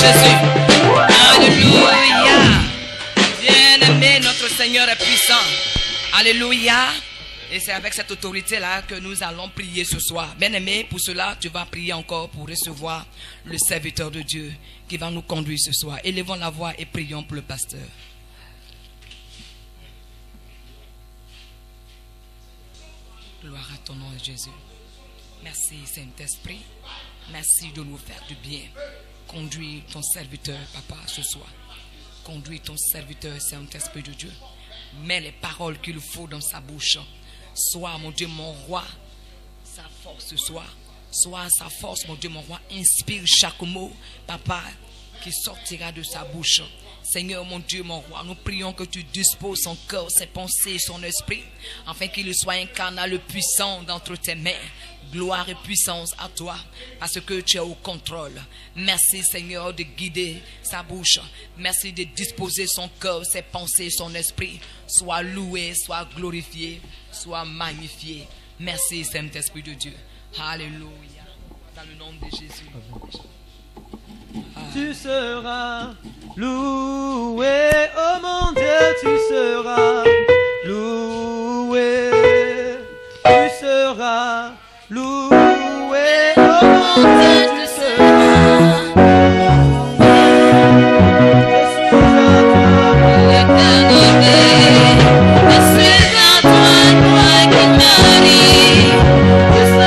Jésus. Alléluia. Bien-aimé, notre Seigneur est puissant. Alléluia. Et c'est avec cette autorité-là que nous allons prier ce soir. Bien-aimé, pour cela, tu vas prier encore pour recevoir le serviteur de Dieu qui va nous conduire ce soir. Élevons la voix et prions pour le pasteur. Gloire à ton nom, Jésus. Merci, Saint-Esprit. Merci de nous faire du bien. Conduis ton serviteur, Papa, ce soir. Conduis ton serviteur, Saint-Esprit de Dieu. Mets les paroles qu'il faut dans sa bouche. Sois, mon Dieu, mon roi, sa force ce soir. Sois sa force, mon Dieu, mon roi. Inspire chaque mot, Papa, qui sortira de sa bouche. Seigneur, mon Dieu, mon roi, nous prions que tu disposes son cœur, ses pensées, son esprit, afin qu'il soit un canal puissant d'entre tes mains. Gloire et puissance à toi, parce que tu es au contrôle. Merci, Seigneur, de guider sa bouche. Merci de disposer son cœur, ses pensées, son esprit. Sois loué, sois glorifié, sois magnifié. Merci, Saint-Esprit de Dieu. Alléluia. Dans le nom de Jésus. Tu seras loué, oh mon Dieu, tu seras loué. Tu seras loué, oh mon Dieu, tu seras loué. Je suis à toi pour l'éternité. Je suis à toi, toi qui m'anime. Tu seras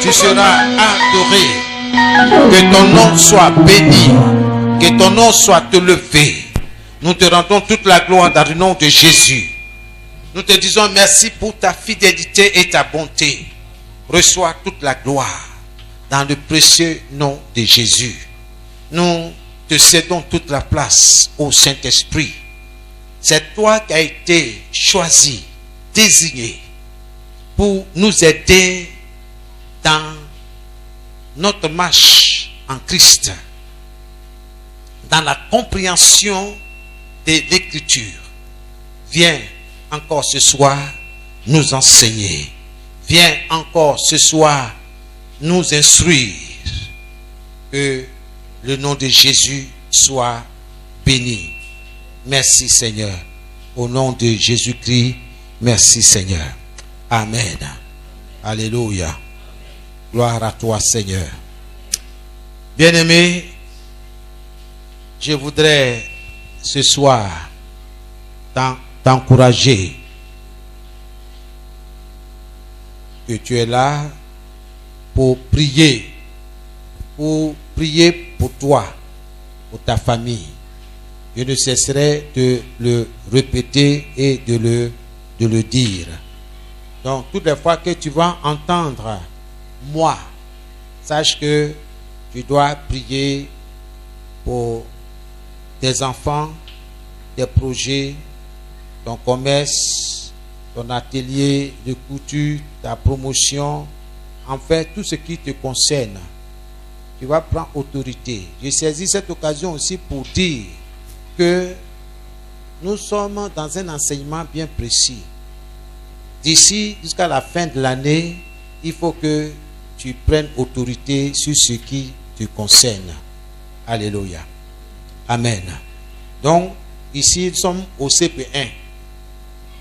tu seras adoré. Que ton nom soit béni. Que ton nom soit élevé. Nous te rendons toute la gloire dans le nom de Jésus. Nous te disons merci pour ta fidélité et ta bonté. Reçois toute la gloire dans le précieux nom de Jésus. Nous te cédons toute la place au Saint-Esprit. C'est toi qui as été choisi, désigné pour nous aider dans notre marche en Christ, dans la compréhension de l'Écriture. Viens encore ce soir nous enseigner. Viens encore ce soir nous instruire. Que le nom de Jésus soit béni. Merci Seigneur. Au nom de Jésus-Christ, merci Seigneur. Amen. Alléluia. Gloire à toi Seigneur. Bien-aimé, je voudrais ce soir t'encourager. Que tu es là pour prier pour toi, pour ta famille. Je ne cesserai de le répéter et de le dire. Donc, toutes les fois que tu vas entendre moi, sache que tu dois prier pour tes enfants, tes projets, ton commerce, ton atelier de couture, ta promotion, enfin tout ce qui te concerne. Tu vas prendre autorité. Je saisis cette occasion aussi pour dire que nous sommes dans un enseignement bien précis. D'ici jusqu'à la fin de l'année, il faut que tu prennes autorité sur ce qui te concerne. Alléluia. Amen. Donc, ici, nous sommes au CP1.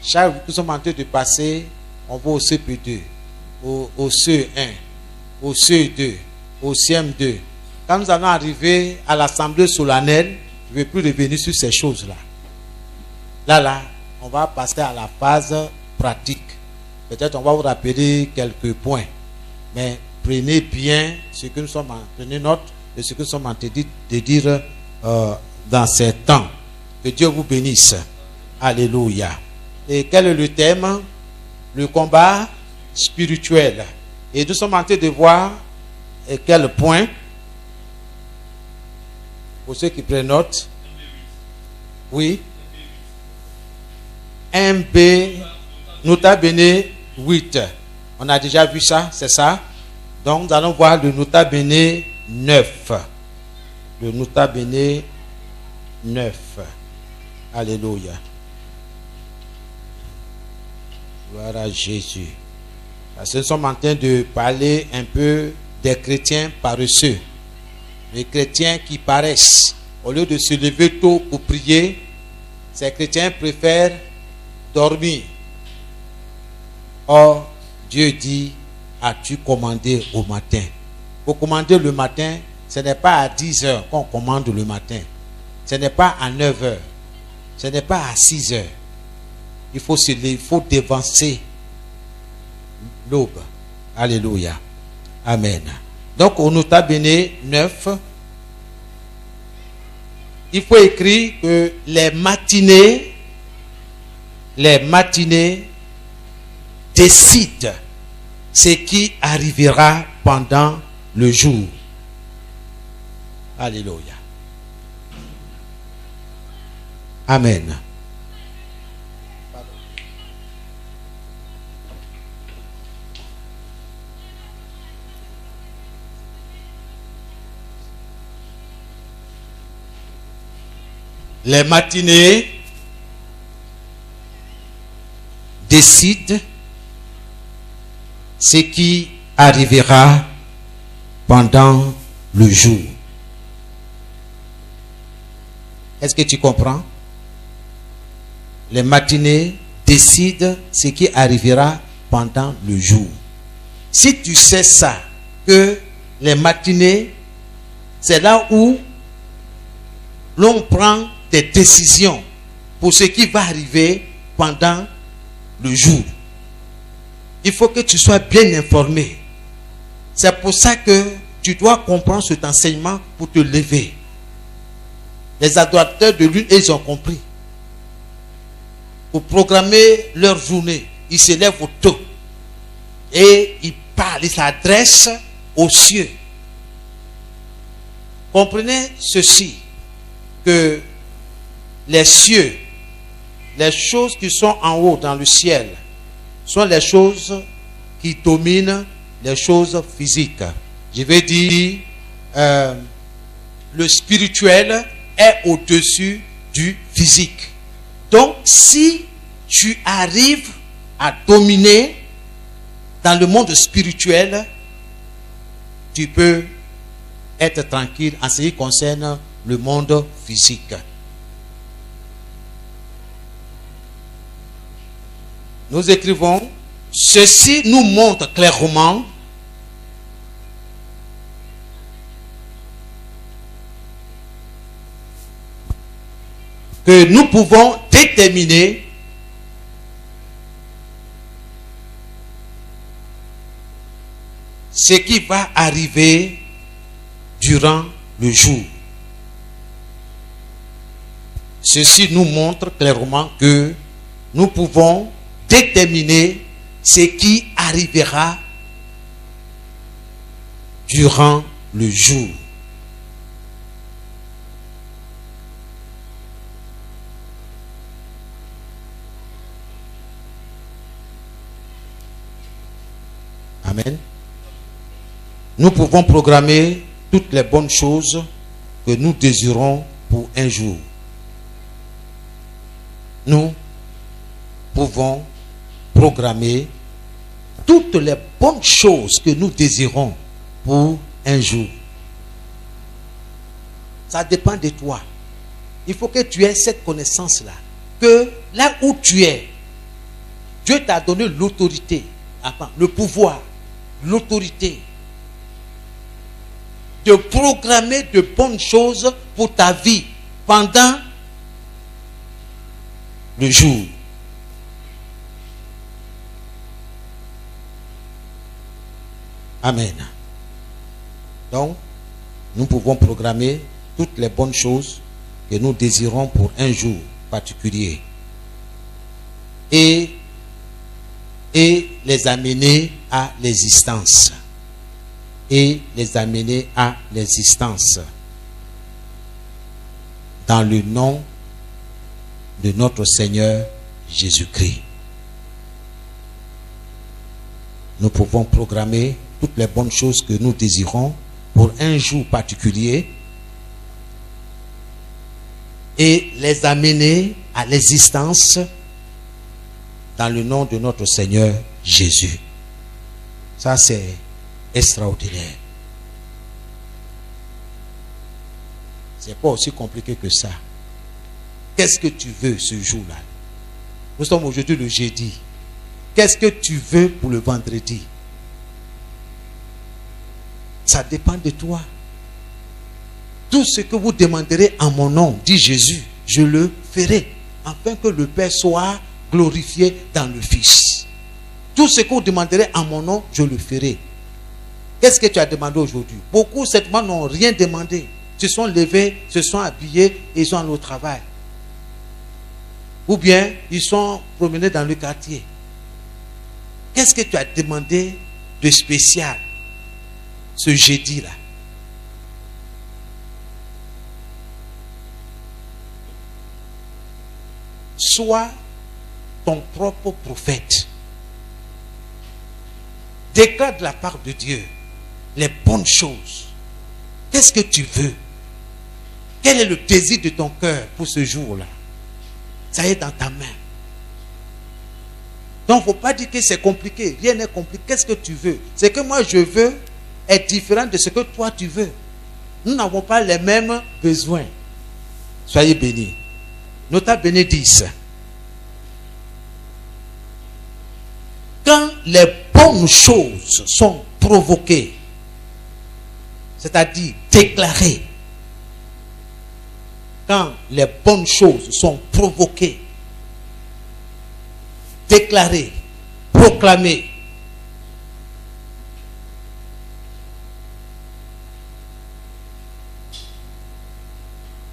Chaque jour que nous sommes en train de passer, on va au CP2, au CE1, au CE2, au CM2. Quand nous allons arriver à l'assemblée solennelle, je ne vais plus revenir sur ces choses-là. Là, on va passer à la phase pratique. Peut-être on va vous rappeler quelques points. Mais prenez bien ce que nous sommes prenez note de ce que nous sommes en train de dire dans ces temps. Que Dieu vous bénisse. Alléluia. Et quel est le thème? Le combat spirituel. Et nous sommes en train de voir quel point. Pour ceux qui prennent note. Oui. 1B, nota bene 8. On a déjà vu ça, c'est ça? Donc nous allons voir le nota bene 9. Le nota bene 9. Alléluia. Gloire à Jésus. Parce que nous sommes en train de parler un peu des chrétiens paresseux. Les chrétiens qui paraissent. Au lieu de se lever tôt pour prier, ces chrétiens préfèrent dormir. Or, Dieu dit, as-tu commandé au matin? Pour commander le matin, ce n'est pas à 10 heures qu'on commande le matin. Ce n'est pas à 9 heures. Ce n'est pas à 6 heures. Il faut se lever, il faut dévancer l'aube. Alléluia. Amen. Donc, au nota bene 9, il faut écrire que les matinées décident ce qui arrivera pendant le jour. Alléluia. Amen. Les matinées décident ce qui arrivera pendant le jour. Est-ce que tu comprends? Les matinées décident ce qui arrivera pendant le jour. Si tu sais ça, que les matinées, c'est là où l'on prend des décisions pour ce qui va arriver pendant le jour. Il faut que tu sois bien informé. C'est pour ça que tu dois comprendre cet enseignement pour te lever. Les adorateurs de lune, ils ont compris. Pour programmer leur journée, ils se lèvent tôt. Et ils parlent, ils s'adressent aux cieux. Comprenez ceci, que les cieux, les choses qui sont en haut dans le ciel, sont les choses qui dominent les choses physiques. Je vais dire, le spirituel est au-dessus du physique. Donc, si tu arrives à dominer dans le monde spirituel, tu peux être tranquille en ce qui concerne le monde physique. Nous écrivons, ceci nous montre clairement que nous pouvons déterminer ce qui va arriver durant le jour. Ceci nous montre clairement que nous pouvons déterminer ce qui arrivera durant le jour. Amen. Nous pouvons programmer toutes les bonnes choses que nous désirons pour un jour. Nous pouvons programmer toutes les bonnes choses que nous désirons pour un jour. Ça dépend de toi. Il faut que tu aies cette connaissance-là. Que là où tu es, Dieu t'a donné l'autorité, le pouvoir, l'autorité de programmer de bonnes choses pour ta vie pendant le jour. Amen. Donc, nous pouvons programmer toutes les bonnes choses que nous désirons pour un jour particulier et les amener à l'existence. Et les amener à l'existence dans le nom de notre Seigneur Jésus-Christ. Nous pouvons programmer toutes les bonnes choses que nous désirons pour un jour particulier et les amener à l'existence dans le nom de notre Seigneur Jésus. Ça, c'est extraordinaire. C'est pas aussi compliqué que ça. Qu'est-ce que tu veux ce jour-là? Nous sommes aujourd'hui le jeudi. Qu'est-ce que tu veux pour le vendredi? Ça dépend de toi. Tout ce que vous demanderez en mon nom, dit Jésus, je le ferai, afin que le Père soit glorifié dans le Fils. Tout ce que vous demanderez en mon nom, je le ferai. Qu'est-ce que tu as demandé aujourd'hui? Beaucoup certainement n'ont rien demandé. Ils se sont levés, se sont habillés et ils sont allés au travail. Ou bien ils sont promenés dans le quartier. Qu'est-ce que tu as demandé de spécial ce jeudi-là? Sois ton propre prophète. Déclare de la part de Dieu les bonnes choses. Qu'est-ce que tu veux? Quel est le désir de ton cœur pour ce jour-là? Ça est dans ta main. Donc, il ne faut pas dire que c'est compliqué. Rien n'est compliqué. Qu'est-ce que tu veux? Ce que moi je veux est différent de ce que toi tu veux. Nous n'avons pas les mêmes besoins. Soyez bénis. Nota bene 10. Quand les bonnes choses sont provoquées, c'est-à-dire déclarées, quand les bonnes choses sont provoquées, déclarées, proclamées,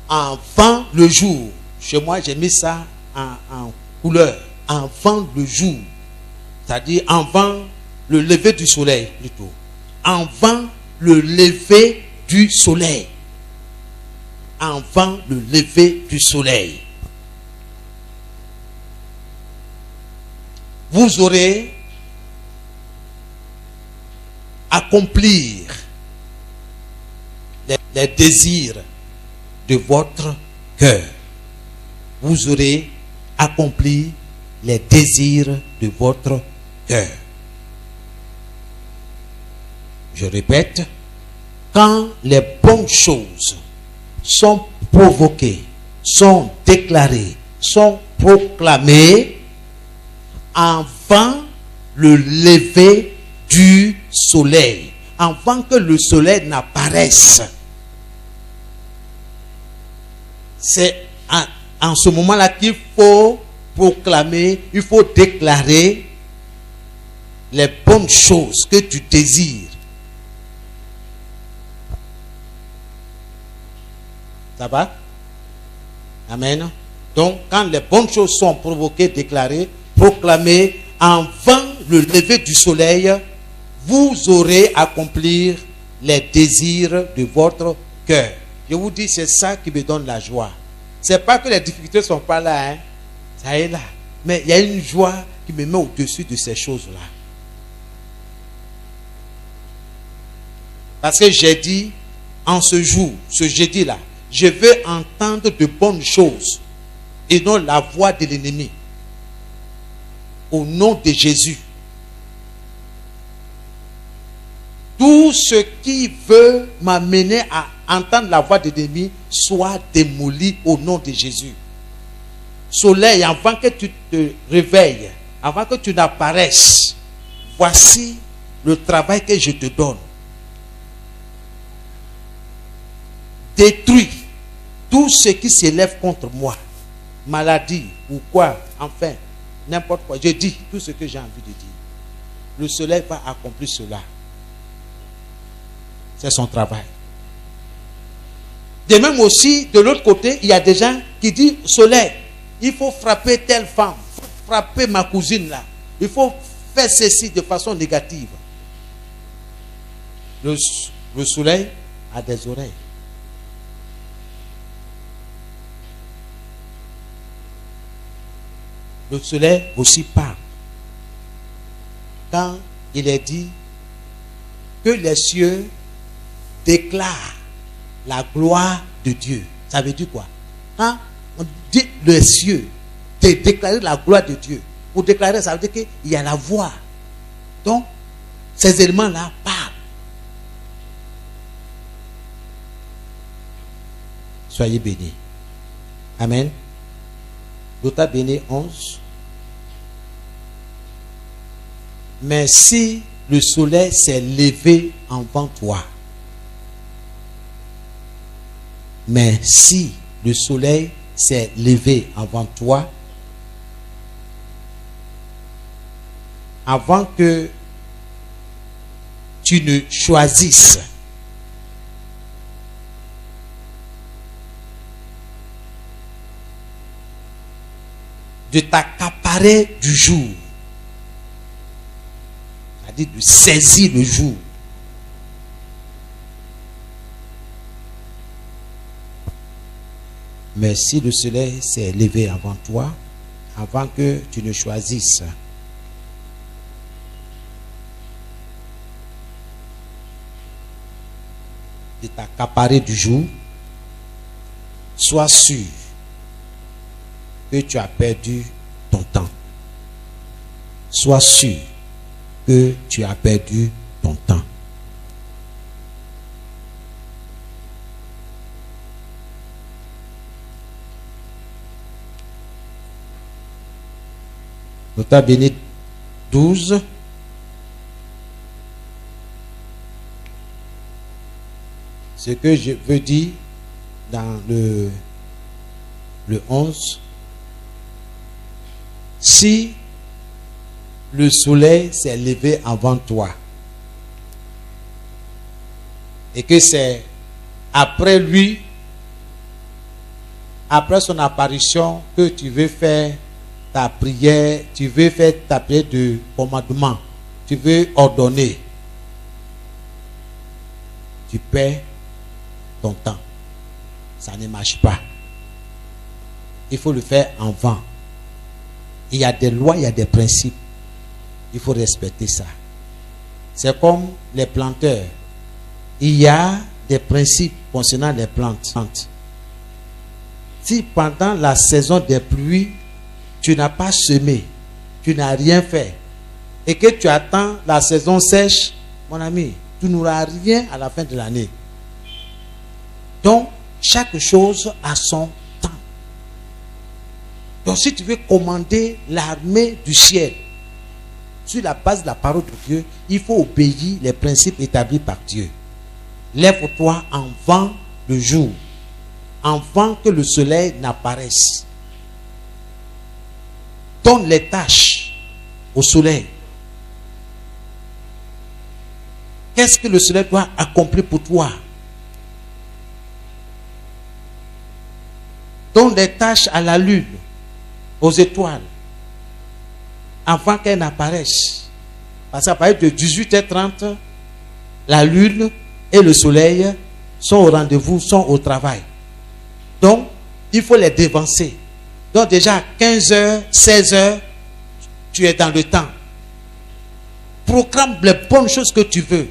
avant le jour, chez moi j'ai mis ça en couleur, avant le jour, c'est-à-dire avant le lever du soleil plutôt, avant le lever du soleil, avant le lever du soleil, vous aurez accomplir les désirs de votre cœur. Vous aurez accompli les désirs de votre cœur. Je répète, quand les bonnes choses sont provoquées, sont déclarées, sont proclamées avant le lever du soleil, avant que le soleil n'apparaisse, c'est en ce moment-là qu'il faut proclamer, il faut déclarer les bonnes choses que tu désires. Ça va? Amen. Donc, quand les bonnes choses sont provoquées, déclarées, proclamées avant le lever du soleil, vous aurez accompli les désirs de votre cœur. Je vous dis, c'est ça qui me donne la joie. C'est pas que les difficultés ne sont pas là, hein. Ça est là. Mais il y a une joie qui me met au-dessus de ces choses-là. Parce que j'ai dit, en ce jour, ce jeudi-là, je veux entendre de bonnes choses et non la voix de l'ennemi. Au nom de Jésus. Tout ce qui veut m'amener à entendre la voix de l'ennemi soit démoli au nom de Jésus. Soleil, avant que tu te réveilles, avant que tu n'apparaisses, voici le travail que je te donne. Détruis tout ce qui s'élève contre moi. Maladie ou quoi, enfin, n'importe quoi. Je dis tout ce que j'ai envie de dire. Le soleil va accomplir cela. C'est son travail. De même aussi, de l'autre côté, il y a des gens qui disent, soleil, il faut frapper telle femme, il faut frapper ma cousine là, il faut faire ceci de façon négative. Le soleil a des oreilles. Le soleil aussi parle. Quand il est dit que les cieux déclarent la gloire de Dieu, ça veut dire quoi? Quand on dit les cieux, de déclarer la gloire de Dieu, pour déclarer, ça veut dire qu'il y a la voix. Donc, ces éléments-là parlent. Soyez bénis. Amen. Nota Bene 11. Mais si le soleil s'est levé avant toi, mais si le soleil s'est levé avant toi, avant que tu ne choisisses de t'accaparer du jour, c'est-à-dire de saisir le jour, mais si le soleil s'est levé avant toi, avant que tu ne choisisses de t'accaparer du jour, sois sûr que tu as perdu ton temps. Sois sûr que tu as perdu ton temps. Nota Bene 12. Ce que je veux dire dans le 11. Si le soleil s'est levé avant toi et que c'est après lui, après son apparition, que tu veux faire ta prière, tu veux faire ta prière de commandement, tu veux ordonner, tu perds ton temps. Ça ne marche pas. Il faut le faire avant. Il y a des lois, il y a des principes. Il faut respecter ça. C'est comme les planteurs. Il y a des principes concernant les plantes. Si pendant la saison des pluies, tu n'as pas semé, tu n'as rien fait, et que tu attends la saison sèche, mon ami, tu n'auras rien à la fin de l'année. Donc, chaque chose a son temps. Donc, si tu veux commander l'armée du ciel sur la base de la parole de Dieu, il faut obéir les principes établis par Dieu. Lève-toi avant le jour, avant que le soleil n'apparaisse. Donne les tâches au soleil. Qu'est-ce que le soleil doit accomplir pour toi? Donne des tâches à la lune, aux étoiles, avant qu'elles n'apparaissent. Parce qu'à partir de 18h30, la lune et le soleil sont au rendez-vous, sont au travail. Donc, il faut les dévancer. Donc déjà à 15h, 16h, tu es dans le temps. Proclame les bonnes choses que tu veux.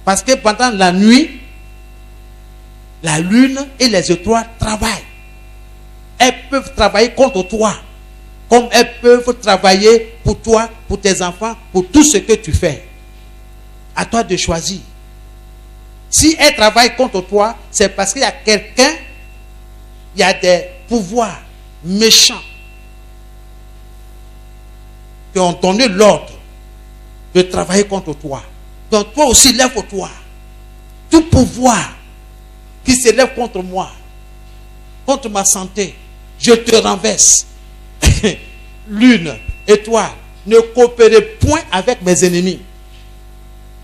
Parce que pendant la nuit, la lune et les étoiles travaillent. Elles peuvent travailler contre toi, comme elles peuvent travailler pour toi, pour tes enfants, pour tout ce que tu fais. À toi de choisir. Si elles travaillent contre toi, c'est parce qu'il y a quelqu'un, il y a des pouvoirs méchants qui ont donné l'ordre de travailler contre toi. Donc toi aussi, lève-toi. Tout pouvoir qui se lève contre moi, contre ma santé, je te renverse. Lune, étoile, ne coopérez point avec mes ennemis.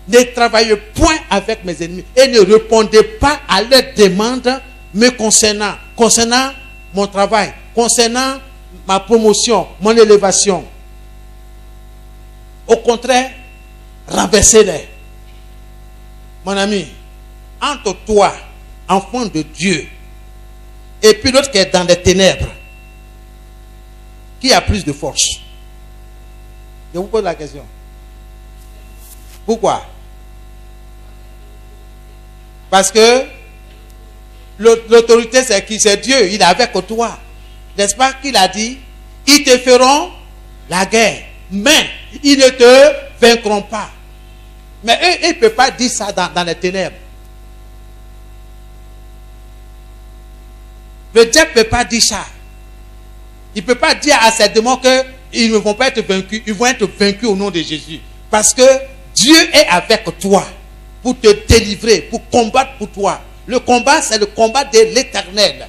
Ne travaillez point avec mes ennemis. Et ne répondez pas à leurs demandes me concernant. Concernant mon travail, concernant ma promotion, mon élévation. Au contraire, renversez-les. Mon ami, entre toi, enfant de Dieu, et puis l'autre qui est dans les ténèbres, qui a plus de force? Je vous pose la question. Pourquoi? Parce que l'autorité, c'est qui? C'est Dieu. Il est avec toi. N'est-ce pas qu'il a dit? Ils te feront la guerre, mais ils ne te vaincront pas. Mais eux, ils ne peuvent pas dire ça dans les ténèbres. Le diable ne peut pas dire ça. Il ne peut pas dire à ces démons qu'ils ne vont pas être vaincus. Ils vont être vaincus au nom de Jésus. Parce que Dieu est avec toi pour te délivrer, pour combattre pour toi. Le combat, c'est le combat de l'Éternel.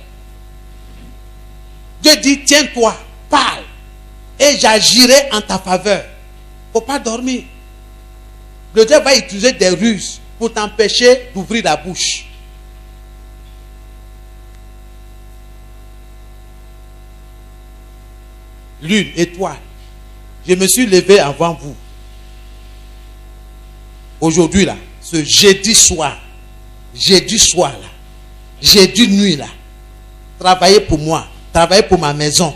Dieu dit, tiens-toi, parle, et j'agirai en ta faveur. Il ne faut pas dormir. Le diable va utiliser des ruses pour t'empêcher d'ouvrir la bouche. Lune, étoile, je me suis levé avant vous. Aujourd'hui là, ce jeudi soir là, jeudi nuit là, travaillez pour moi, travaillez pour ma maison,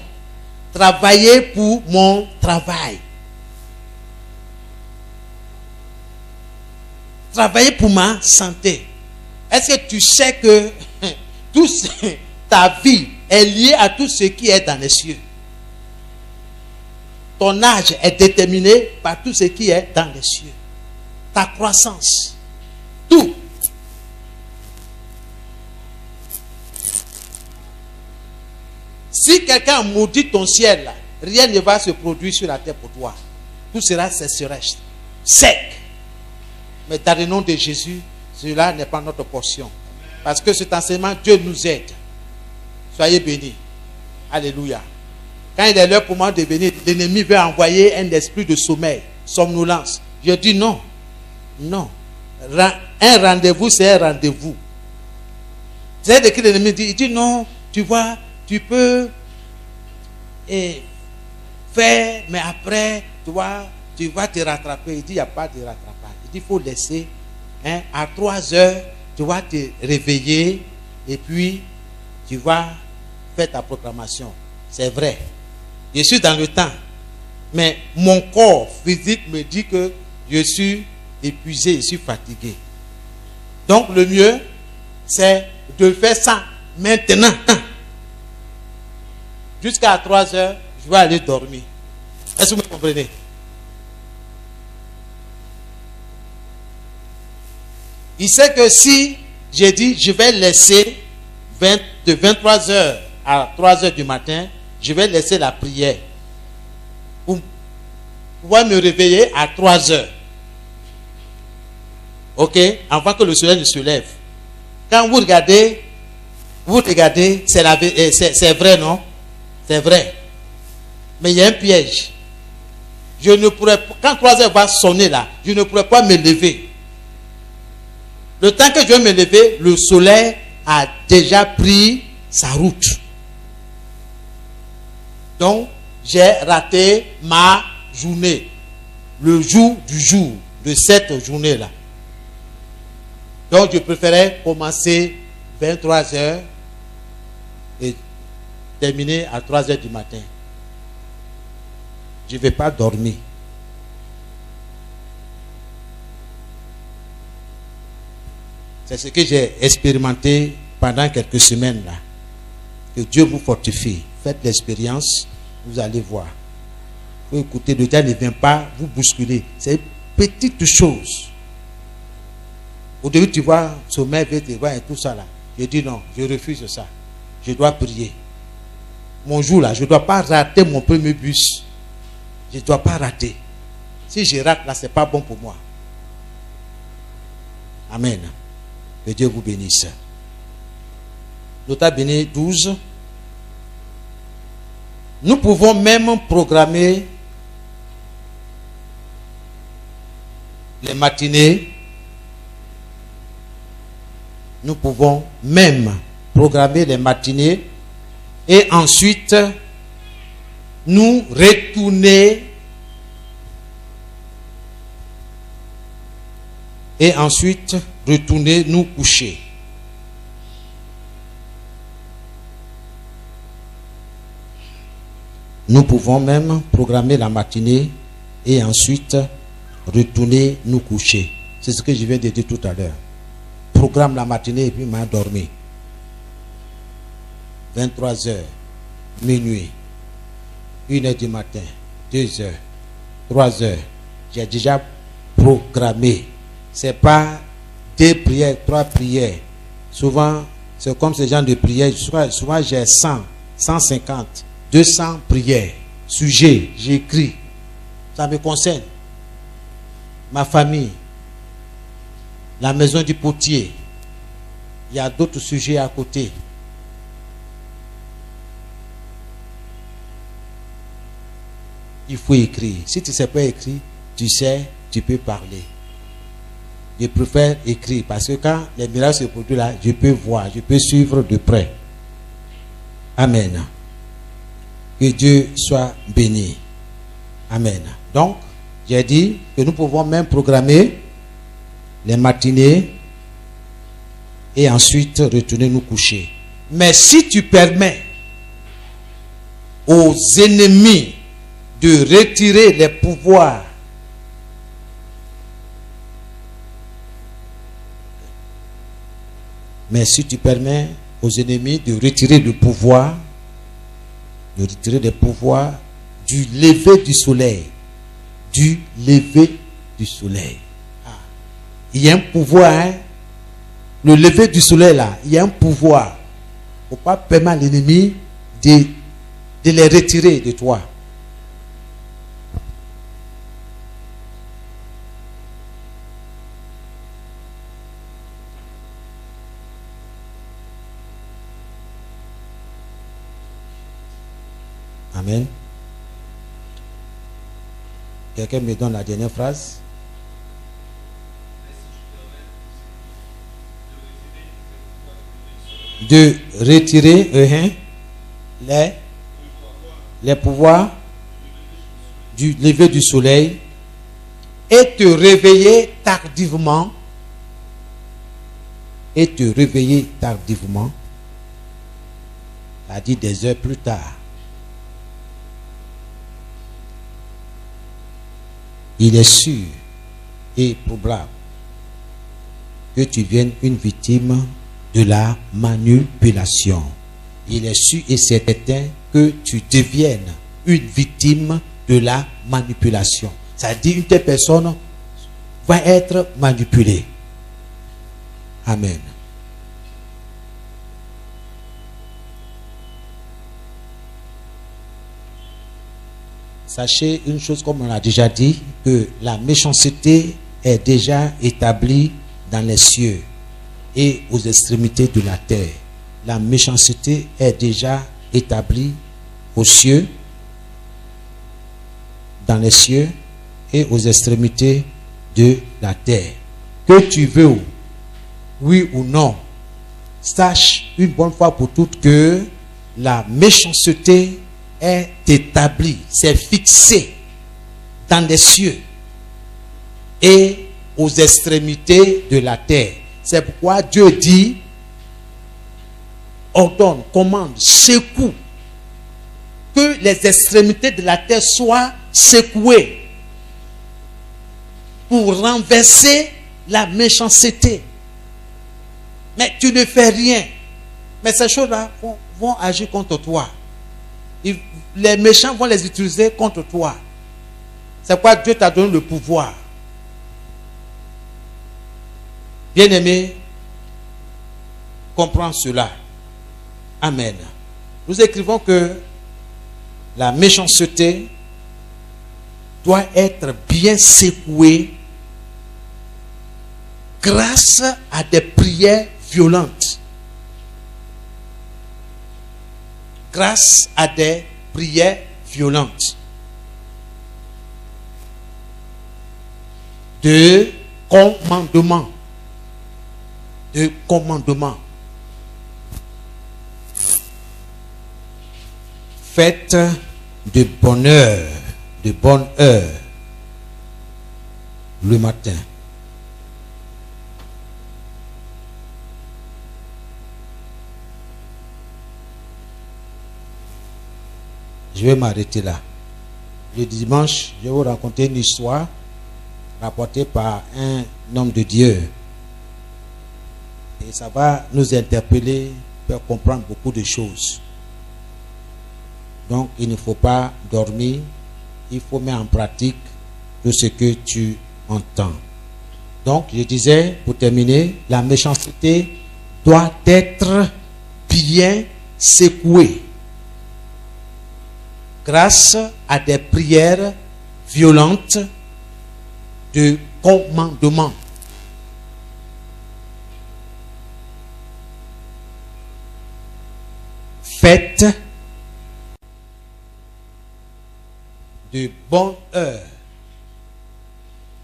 travaillez pour mon travail, travaillez pour ma santé. Est-ce que tu sais que ta vie est liée à tout ce qui est dans les cieux? Ton âge est déterminé par tout ce qui est dans les cieux. Ta croissance. Tout. Si quelqu'un maudit ton ciel, là, rien ne va se produire sur la terre pour toi. Tout sera sécheresse, sec. Mais dans le nom de Jésus, cela n'est pas notre portion. Parce que cet enseignement, Dieu nous aide. Soyez bénis. Alléluia. Quand il est l'heure pour moi de venir, l'ennemi veut envoyer un esprit de sommeil, somnolence. Je dis non. Non. Un rendez-vous, c'est un rendez-vous. C'est de qui l'ennemi dit? Il dit non, tu vois, tu peux faire, mais après, tu vas te rattraper. Il dit, il n'y a pas de rattrapage. Il dit, il faut laisser. À 3 heures, tu vas te réveiller et puis tu vas faire ta proclamation. C'est vrai. Je suis dans le temps. Mais mon corps physique me dit que je suis épuisé, je suis fatigué. Donc le mieux, c'est de faire ça maintenant. Jusqu'à 3 heures, je vais aller dormir. Est-ce que vous me comprenez? Il sait que si j'ai dit je vais laisser de 23 heures à 3 heures du matin, je vais laisser la prière pour pouvoir me réveiller à 3 heures. Ok? Avant que le soleil ne se lève. Quand vous regardez, c'est vrai, non? C'est vrai. Mais il y a un piège. Je ne pourrais, quand 3 heures va sonner là, je ne pourrais pas me lever. Le temps que je vais me lever, le soleil a déjà pris sa route. Donc, j'ai raté ma journée. Le jour du jour de cette journée-là. Donc, je préférais commencer 23 heures et terminer à 3 heures du matin. Je ne vais pas dormir. C'est ce que j'ai expérimenté pendant quelques semaines là. Que Dieu vous fortifie. Faites l'expérience, vous allez voir. Vous écoutez, le diable ne vient pas vous bousculer. C'est une petite chose. Au début, tu vois, sommeil, te voir et tout ça là. Je dis non, je refuse ça. Je dois prier. Mon jour là, je ne dois pas rater mon premier bus. Je ne dois pas rater. Si je rate là, ce n'est pas bon pour moi. Amen. Que Dieu vous bénisse. Nota béni 12. Nous pouvons même programmer les matinées. Nous pouvons même programmer les matinées et ensuite nous retourner nous coucher. Nous pouvons même programmer la matinée et ensuite retourner nous coucher. C'est ce que je viens de dire tout à l'heure. Programme la matinée et puis m'endormir. 23 heures, minuit, 1 heure du matin, 2 heures, 3 heures. J'ai déjà programmé. C'est pas 2 prières, 3 prières. Souvent, c'est comme ce genre de prières. Souvent j'ai 100, 150, 200 prières. Sujet, j'écris. Ça me concerne. Ma famille. La maison du potier. Il y a d'autres sujets à côté. Il faut écrire. Si tu ne sais pas écrire, tu sais, tu peux parler. Je préfère écrire parce que quand les miracles se produisent là, je peux voir, je peux suivre de près. Amen. Que Dieu soit béni. Amen. Donc, j'ai dit que nous pouvons même programmer les matinées et ensuite retourner nous coucher. Mais si tu permets aux ennemis de retirer les pouvoirs de retirer le pouvoir, du lever du soleil. Il y a un pouvoir, hein? Le lever du soleil là, il y a un pouvoir. Il ne faut pas permettre à l'ennemi de les retirer de toi. Amen. Quelqu'un me donne la dernière phrase. De retirer les pouvoirs du lever du soleil et te réveiller tardivement. C'est-à-dire des heures plus tard. Il est sûr et probable que tu viennes une victime de la manipulation. Il est sûr et certain que tu deviennes une victime de la manipulation. Ça dit une telle personne va être manipulée. Amen. Sachez une chose, comme on a déjà dit, que la méchanceté est déjà établie dans les cieux et aux extrémités de la terre. La méchanceté est déjà établie aux cieux, dans les cieux et aux extrémités de la terre. Que tu veux, oui ou non, sache une bonne fois pour toutes que la méchanceté est établie, c'est fixé dans les cieux et aux extrémités de la terre. C'est pourquoi Dieu dit, ordonne, commande, secoue, que les extrémités de la terre soient secouées pour renverser la méchanceté. Mais tu ne fais rien. Mais ces choses-là vont agir contre toi. Les méchants vont les utiliser contre toi. C'est pourquoi Dieu t'a donné le pouvoir. Bien-aimé, comprends cela. Amen. Nous écrivons que la méchanceté doit être bien secouée grâce à des prières violentes. Grâce à des prières violentes. De commandement. De commandement. Faites de bonne heure le matin. Je vais m'arrêter là. Le dimanche, je vais vous raconter une histoire rapportée par un homme de Dieu. Et ça va nous interpeller pour comprendre beaucoup de choses. Donc, il ne faut pas dormir. Il faut mettre en pratique tout ce que tu entends. Donc, je disais, pour terminer, la méchanceté doit être bien secouée grâce à des prières violentes de commandement. Faites de bonne heure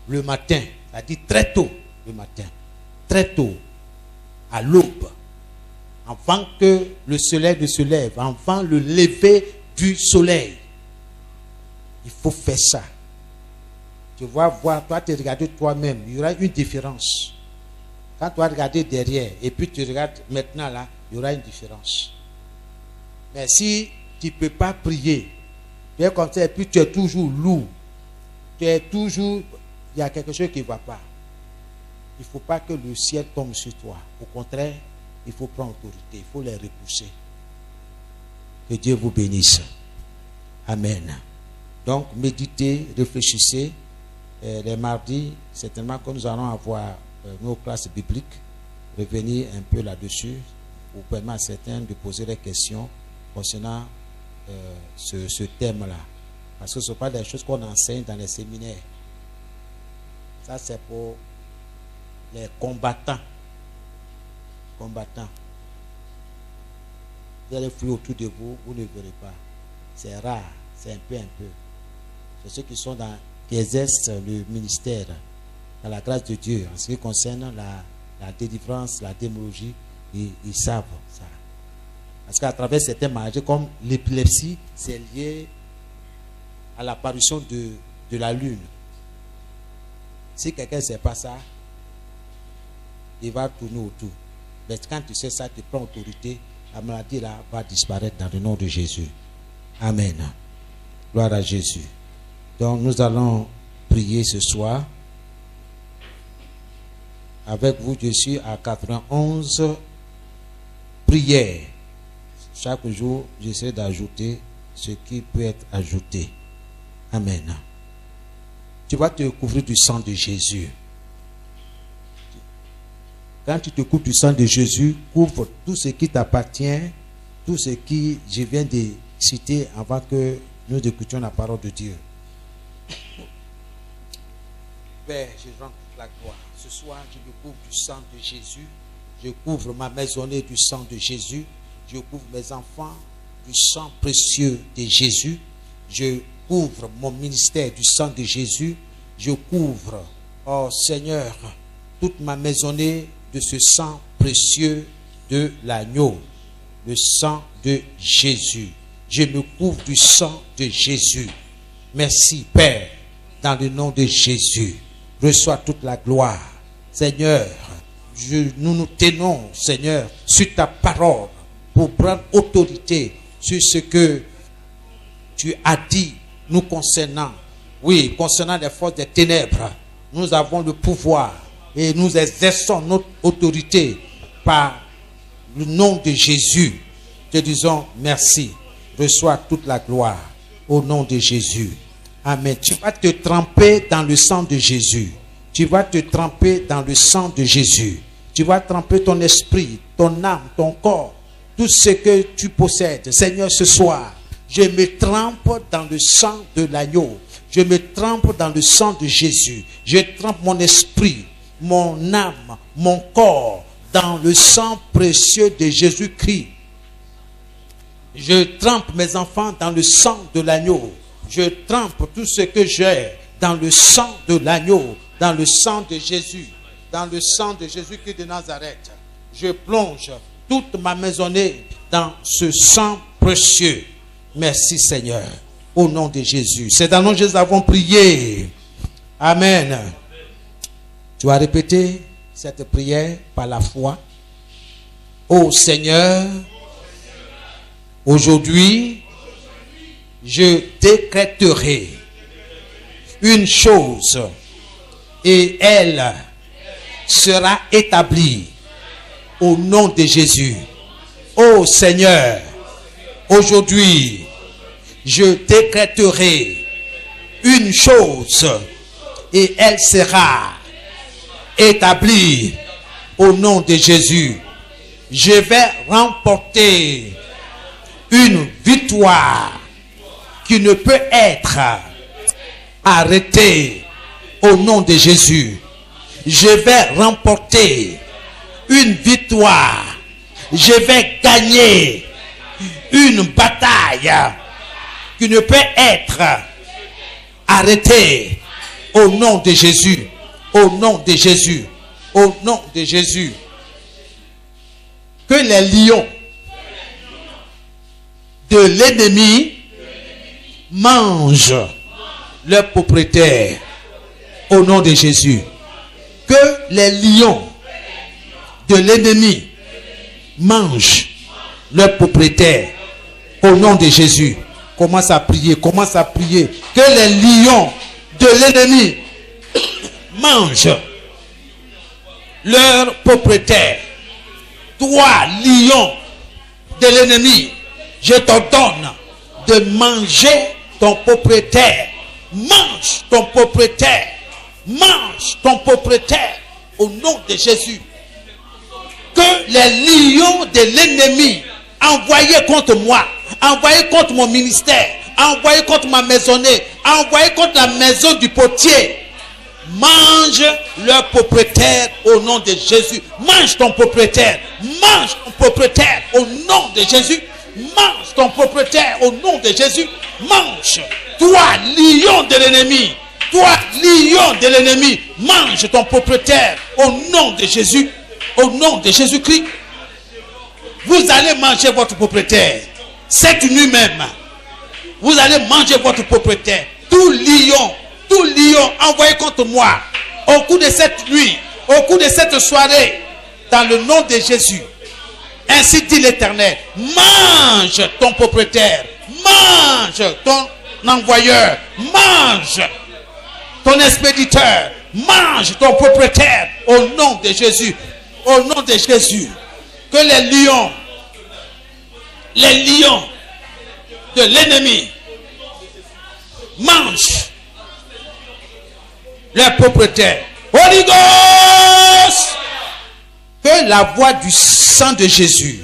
le matin, c'est-à-dire très tôt le matin, très tôt, à l'aube, avant que le soleil ne se lève, avant le lever du soleil. Il faut faire ça. Tu vas voir, toi te regarder toi-même, il y aura une différence. Quand tu vas regarder derrière et puis tu regardes maintenant là, il y aura une différence. Mais si tu ne peux pas prier, tu es comme ça et puis tu es toujours lourd, tu es toujours, il y a quelque chose qui ne va pas. Il ne faut pas que le ciel tombe sur toi. Au contraire, il faut prendre autorité, il faut les repousser. Que Dieu vous bénisse. Amen. Donc, méditez, réfléchissez. Les mardis, certainement que nous allons avoir nos classes bibliques, revenir un peu là-dessus, pour permettre à certains de poser des questions concernant ce thème-là. Parce que ce ne sont pas des choses qu'on enseigne dans les séminaires. Ça, c'est pour les combattants. Combattants. Vous allez fouiller autour de vous, vous ne verrez pas. C'est rare, c'est un peu. C'est ceux qui sont qui exercent le ministère dans la grâce de Dieu. En ce qui concerne la délivrance, la démologie, ils savent ça. Parce qu'à travers certaines maladies, comme l'épilepsie, c'est lié à l'apparition de la lune. Si quelqu'un ne sait pas ça, il va tourner autour. Mais quand tu sais ça, tu prends autorité, la maladie là va disparaître dans le nom de Jésus. Amen. Gloire à Jésus. Donc nous allons prier ce soir. Avec vous, je suis à 91 prières. Chaque jour, j'essaie d'ajouter ce qui peut être ajouté. Amen. Tu vas te couvrir du sang de Jésus. Quand tu te couvres du sang de Jésus, couvre tout ce qui t'appartient, tout ce qui je viens de citer avant que nous écoutions la parole de Dieu. Père, je rends toute la gloire. Ce soir, je me couvre du sang de Jésus. Je couvre ma maisonnée du sang de Jésus. Je couvre mes enfants du sang précieux de Jésus. Je couvre mon ministère du sang de Jésus. Je couvre, oh Seigneur, toute ma maisonnée de ce sang précieux de l'agneau, le sang de Jésus. Je me couvre du sang de Jésus. Merci, Père, dans le nom de Jésus. Reçois toute la gloire. Seigneur, nous nous tenons, Seigneur, sur ta parole pour prendre autorité sur ce que tu as dit nous concernant. Oui, concernant les forces des ténèbres, nous avons le pouvoir et nous exerçons notre autorité par le nom de Jésus. Te disons merci. Reçois toute la gloire au nom de Jésus. Amen. Tu vas te tremper dans le sang de Jésus. Tu vas te tremper dans le sang de Jésus. Tu vas tremper ton esprit, ton âme, ton corps, tout ce que tu possèdes. Seigneur, ce soir, je me trempe dans le sang de l'agneau. Je me trempe dans le sang de Jésus. Je trempe mon esprit, mon âme, mon corps dans le sang précieux de Jésus-Christ. Je trempe mes enfants dans le sang de l'agneau. Je trempe tout ce que j'ai dans le sang de l'agneau, dans le sang de Jésus, dans le sang de Jésus-Christ de Nazareth. Je plonge toute ma maisonnée dans ce sang précieux. Merci Seigneur, au nom de Jésus. C'est dans le nom de Jésus que nous avons prié. Amen. Tu vas répéter cette prière par la foi. Ô Seigneur, aujourd'hui, je décréterai une chose et elle sera établie au nom de Jésus. Ô Seigneur, aujourd'hui, je décréterai une chose et elle sera établie au nom de Jésus. Je vais remporter une victoire qui ne peut être arrêtée au nom de Jésus. Je vais remporter une victoire. Je vais gagner une bataille qui ne peut être arrêtée au nom de Jésus. Au nom de Jésus. Au nom de Jésus. Que les lions de l'ennemi mangent leurs propriétaires au nom de Jésus. Que les lions de l'ennemi mangent leurs propriétaires au nom de Jésus. Commence à prier, commence à prier. Que les lions de l'ennemi mangent leurs propriétaires. Toi, lion de l'ennemi, je t'ordonne de manger ton propriétaire. Mange ton propriétaire. Mange ton propriétaire au nom de Jésus. Que les lions de l'ennemi envoyés contre moi, envoyés contre mon ministère, envoyés contre ma maisonnée, envoyés contre la maison du potier, mange leur propriétaire au nom de Jésus. Mange ton propriétaire. Mange ton propriétaire au nom de Jésus. Mange ton propriétaire au nom de Jésus. Mange. Toi, lion de l'ennemi. Toi, lion de l'ennemi. Mange ton propriétaire au nom de Jésus. Au nom de Jésus-Christ. Vous allez manger votre propriétaire. Cette nuit même. Vous allez manger votre propriétaire. Tout lion envoyé contre moi au cours de cette nuit, au cours de cette soirée, dans le nom de Jésus. Ainsi dit l'Éternel, mange ton propriétaire, mange ton envoyeur, mange ton expéditeur, Mange ton propriétaire au nom de Jésus. Au nom de Jésus. Que les lions de l'ennemi mangent leurs propriétaires. Holy Ghost! Que la voix du sang de Jésus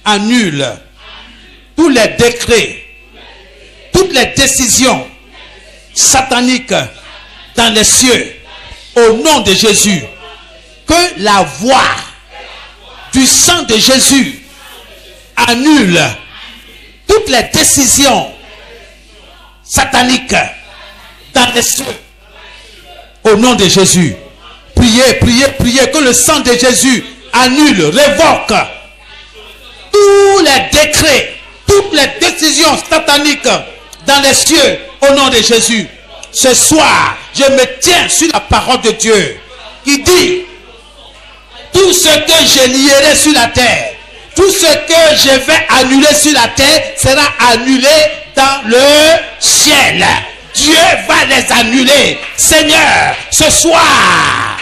annule tous les décrets, toutes les décisions sataniques dans les cieux. Au nom de Jésus. Que la voix du sang de Jésus annule toutes les décisions sataniques dans les cieux. Au nom de Jésus. Priez, priez, priez. Que le sang de Jésus annule, révoque tous les décrets, toutes les décisions sataniques dans les cieux. Au nom de Jésus. Ce soir, je me tiens sur la parole de Dieu qui dit: tout ce que je lierai sur la terre, tout ce que je vais annuler sur la terre sera annulé dans le ciel. Dieu va les annuler. Seigneur, ce soir,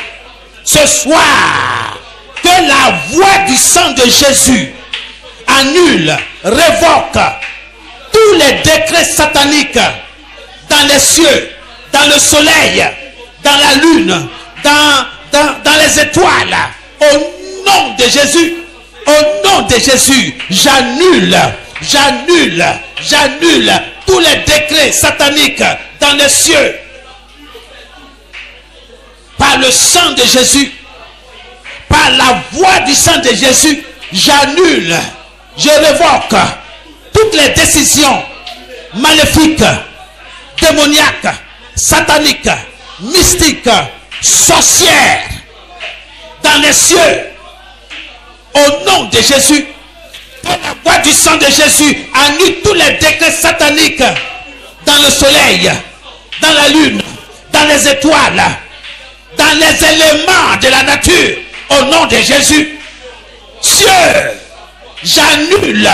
que la voix du sang de Jésus annule, révoque tous les décrets sataniques dans les cieux, dans le soleil, dans la lune, dans les étoiles. Au nom de Jésus, au nom de Jésus, j'annule tous les décrets sataniques dans les cieux. Par le sang de Jésus, par la voix du sang de Jésus, j'annule, je révoque toutes les décisions maléfiques, démoniaques, sataniques, mystiques, sorcières dans les cieux. Au nom de Jésus, par la voix du sang de Jésus, annule tous les décrets sataniques dans le soleil, dans la lune, dans les étoiles, dans les éléments de la nature. Au nom de Jésus, Dieu, j'annule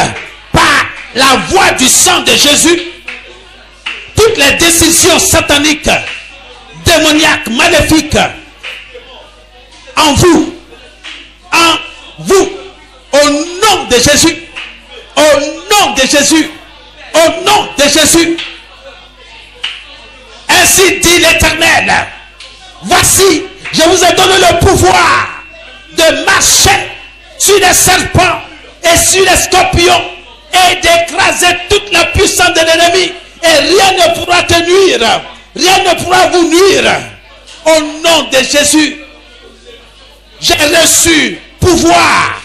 par la voix du sang de Jésus toutes les décisions sataniques, démoniaques, maléfiques en vous, au nom de Jésus, au nom de Jésus, au nom de Jésus. Ainsi dit l'Éternel: voici, je vous ai donné le pouvoir de marcher sur les serpents et sur les scorpions et d'écraser toute la puissance de l'ennemi, et rien ne pourra te nuire, rien ne pourra vous nuire. Au nom de Jésus, j'ai reçu pouvoir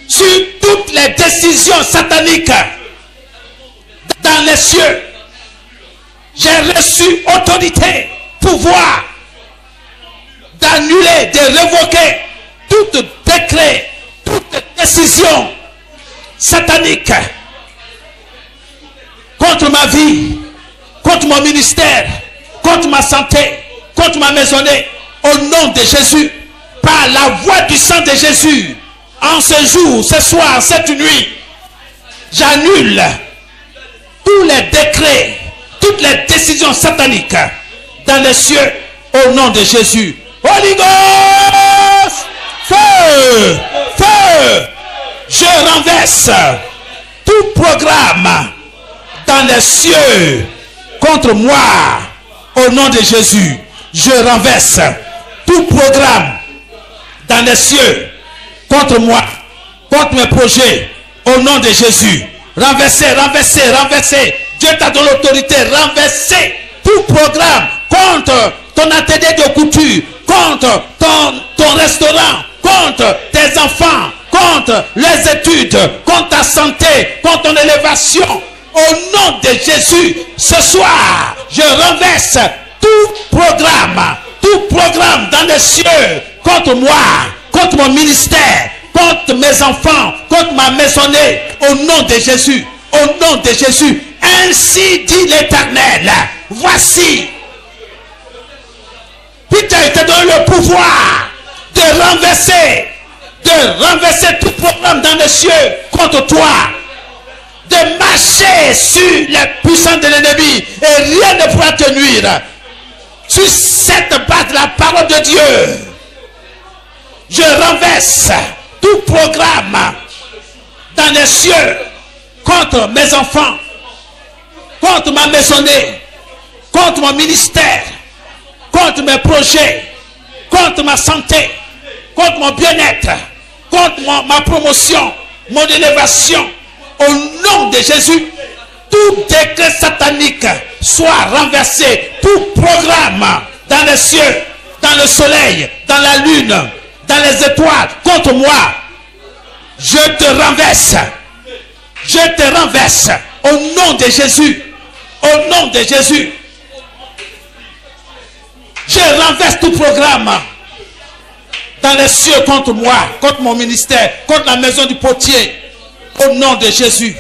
sur toutes les décisions sataniques dans les cieux. J'ai reçu autorité, pouvoir d'annuler, de révoquer tout décret, toute décision satanique contre ma vie, contre mon ministère, contre ma santé, contre ma maisonnée. Au nom de Jésus, par la voix du sang de Jésus, en ce jour, ce soir, cette nuit, j'annule tous les décrets, toutes les décisions sataniques dans les cieux. Au nom de Jésus. Holy Ghost, feu, feu. Je renverse tout programme dans les cieux contre moi. Au nom de Jésus, je renverse tout programme dans les cieux contre moi, contre mes projets. Au nom de Jésus, renverser, renverser, renverser. Dieu t'a donné l'autorité. Renverser tout programme contre ton atelier de couture, contre ton restaurant, contre tes enfants, contre les études, contre ta santé, contre ton élévation. Au nom de Jésus, ce soir, je renverse tout programme dans les cieux contre moi, contre mon ministère, contre mes enfants, contre ma maisonnée. Au nom de Jésus, au nom de Jésus. Ainsi dit l'Éternel: voici, Peter te donne le pouvoir de renverser tout programme dans les cieux contre toi, de marcher sur les puissants de l'ennemi, et rien ne pourra te nuire. Sur cette base de la parole de Dieu, je renverse tout programme dans les cieux contre mes enfants, contre ma maisonnée, contre mon ministère, contre mes projets, contre ma santé, contre mon bien-être, contre ma promotion, mon élévation. Au nom de Jésus, tout décret satanique soit renversé, tout programme dans les cieux, dans le soleil, dans la lune, dans les étoiles, contre moi, je te renverse. Je te renverse au nom de Jésus. Au nom de Jésus. Je renverse tout programme dans les cieux contre moi, contre mon ministère, contre la maison du potier. Au nom de Jésus.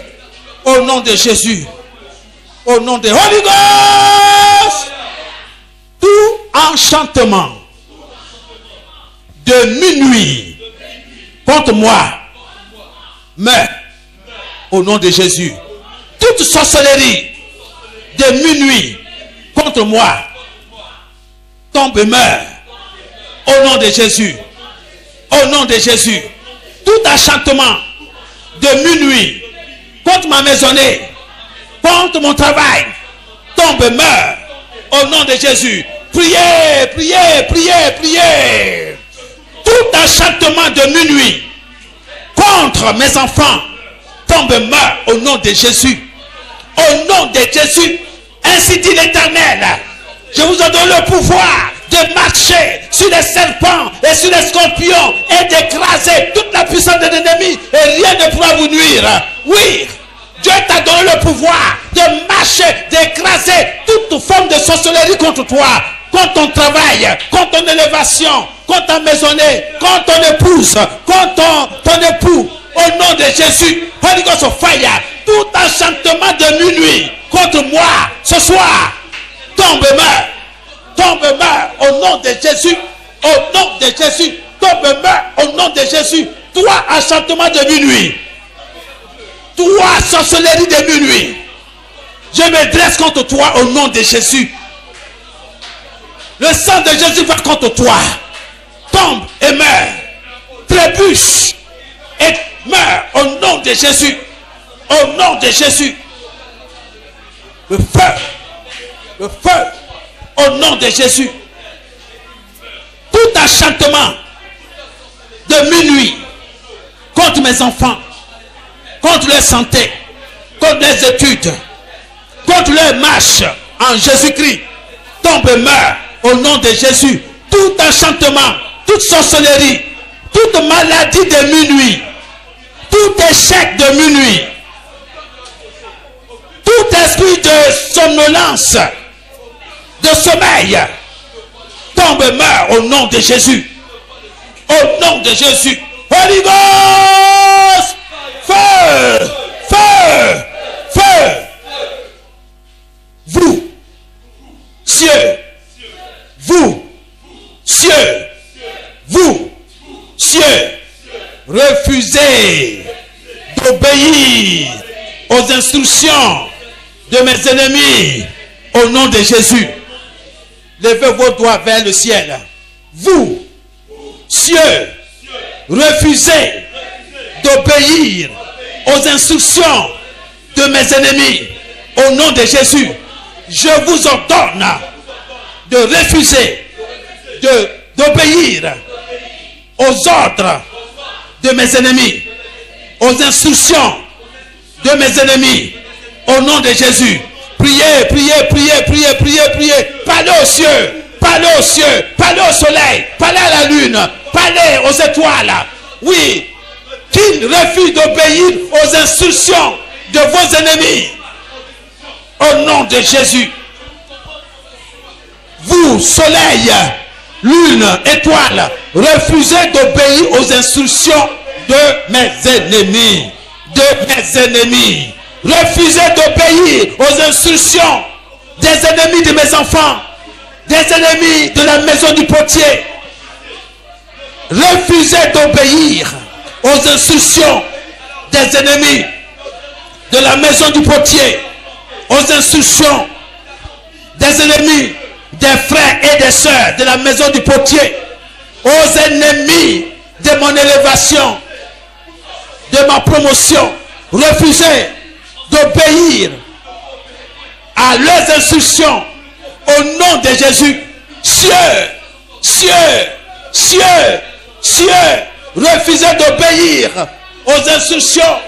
Au nom de Jésus. Au nom de Holy Ghost. Tout enchantement de minuit contre moi meurt au nom de Jésus. Toute sorcellerie de minuit contre moi tombe et meurt au nom de Jésus. Au nom de Jésus. Tout enchantement de minuit contre ma maisonnée, contre mon travail, tombe et meurt au nom de Jésus. Priez, priez, priez, priez. Tout enchantement de minuit contre mes enfants tombe et meurt au nom de Jésus. Au nom de Jésus, ainsi dit l'Éternel, je vous ai donné le pouvoir de marcher sur les serpents et sur les scorpions et d'écraser toute la puissance de l'ennemi et rien ne pourra vous nuire. Oui, Dieu t'a donné le pouvoir de marcher, d'écraser toute forme de sorcellerie contre toi, contre ton travail, contre ton élévation, contre ta maisonnée, contre ton épouse, contre ton époux. Au nom de Jésus, Holy Ghost of fire, tout enchantement de minuit contre moi ce soir tombe et meurt. Tombe et meurt au nom de Jésus. Au nom de Jésus. Tombe et meurt au nom de Jésus. Toi, enchantement de minuit. Toi, sorcellerie de minuit. Je me dresse contre toi au nom de Jésus. Le sang de Jésus va contre toi. Tombe et meurt. Trébuche et meurt au nom de Jésus. Au nom de Jésus. Le feu. Le feu. Au nom de Jésus. Tout enchantement de minuit contre mes enfants, contre leur santé, contre les études, contre leur marche en Jésus-Christ, tombe et meurt au nom de Jésus. Tout enchantement, toute sorcellerie, toute maladie de minuit, tout échec de minuit, tout esprit de somnolence, de sommeil, tombe et meurt au nom de Jésus. Au nom de Jésus. Holy Ghost, feu, feu, feu. Vous, cieux, vous, cieux, vous, cieux, refusez d'obéir aux instructions de mes ennemis au nom de Jésus. Levez vos doigts vers le ciel. Vous, cieux, refusez d'obéir aux instructions de mes ennemis. Au nom de Jésus, je vous ordonne de refuser d'obéir aux ordres de mes ennemis, aux instructions de mes ennemis. Au nom de Jésus. Priez, priez, priez, priez, priez, priez. Parlez aux cieux, parlez aux cieux, parlez au soleil, parlez à la lune, parlez aux étoiles. Oui, qu'ils refusent d'obéir aux instructions de vos ennemis. Au nom de Jésus. Vous, soleil, lune, étoile, refusez d'obéir aux instructions de mes ennemis. De mes ennemis. Refusez d'obéir aux instructions des ennemis de mes enfants, des ennemis de la maison du potier. Refusez d'obéir aux instructions des ennemis de la maison du potier, aux instructions des ennemis des frères et des sœurs de la maison du potier, aux ennemis de mon élévation, de ma promotion, refuser d'obéir à leurs instructions au nom de Jésus. Refusez d'obéir aux instructions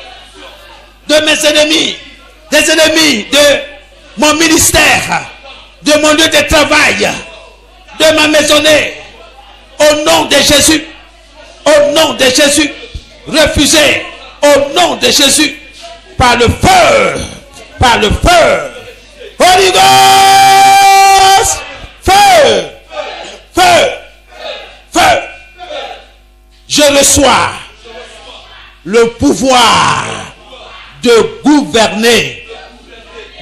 de mes ennemis, des ennemis de mon ministère, de mon lieu de travail, de ma maisonnée. Au nom de Jésus, au nom de Jésus, refusez au nom de Jésus, par le feu, par le feu. Holy Ghost, feu, feu, feu. Je reçois le pouvoir de gouverner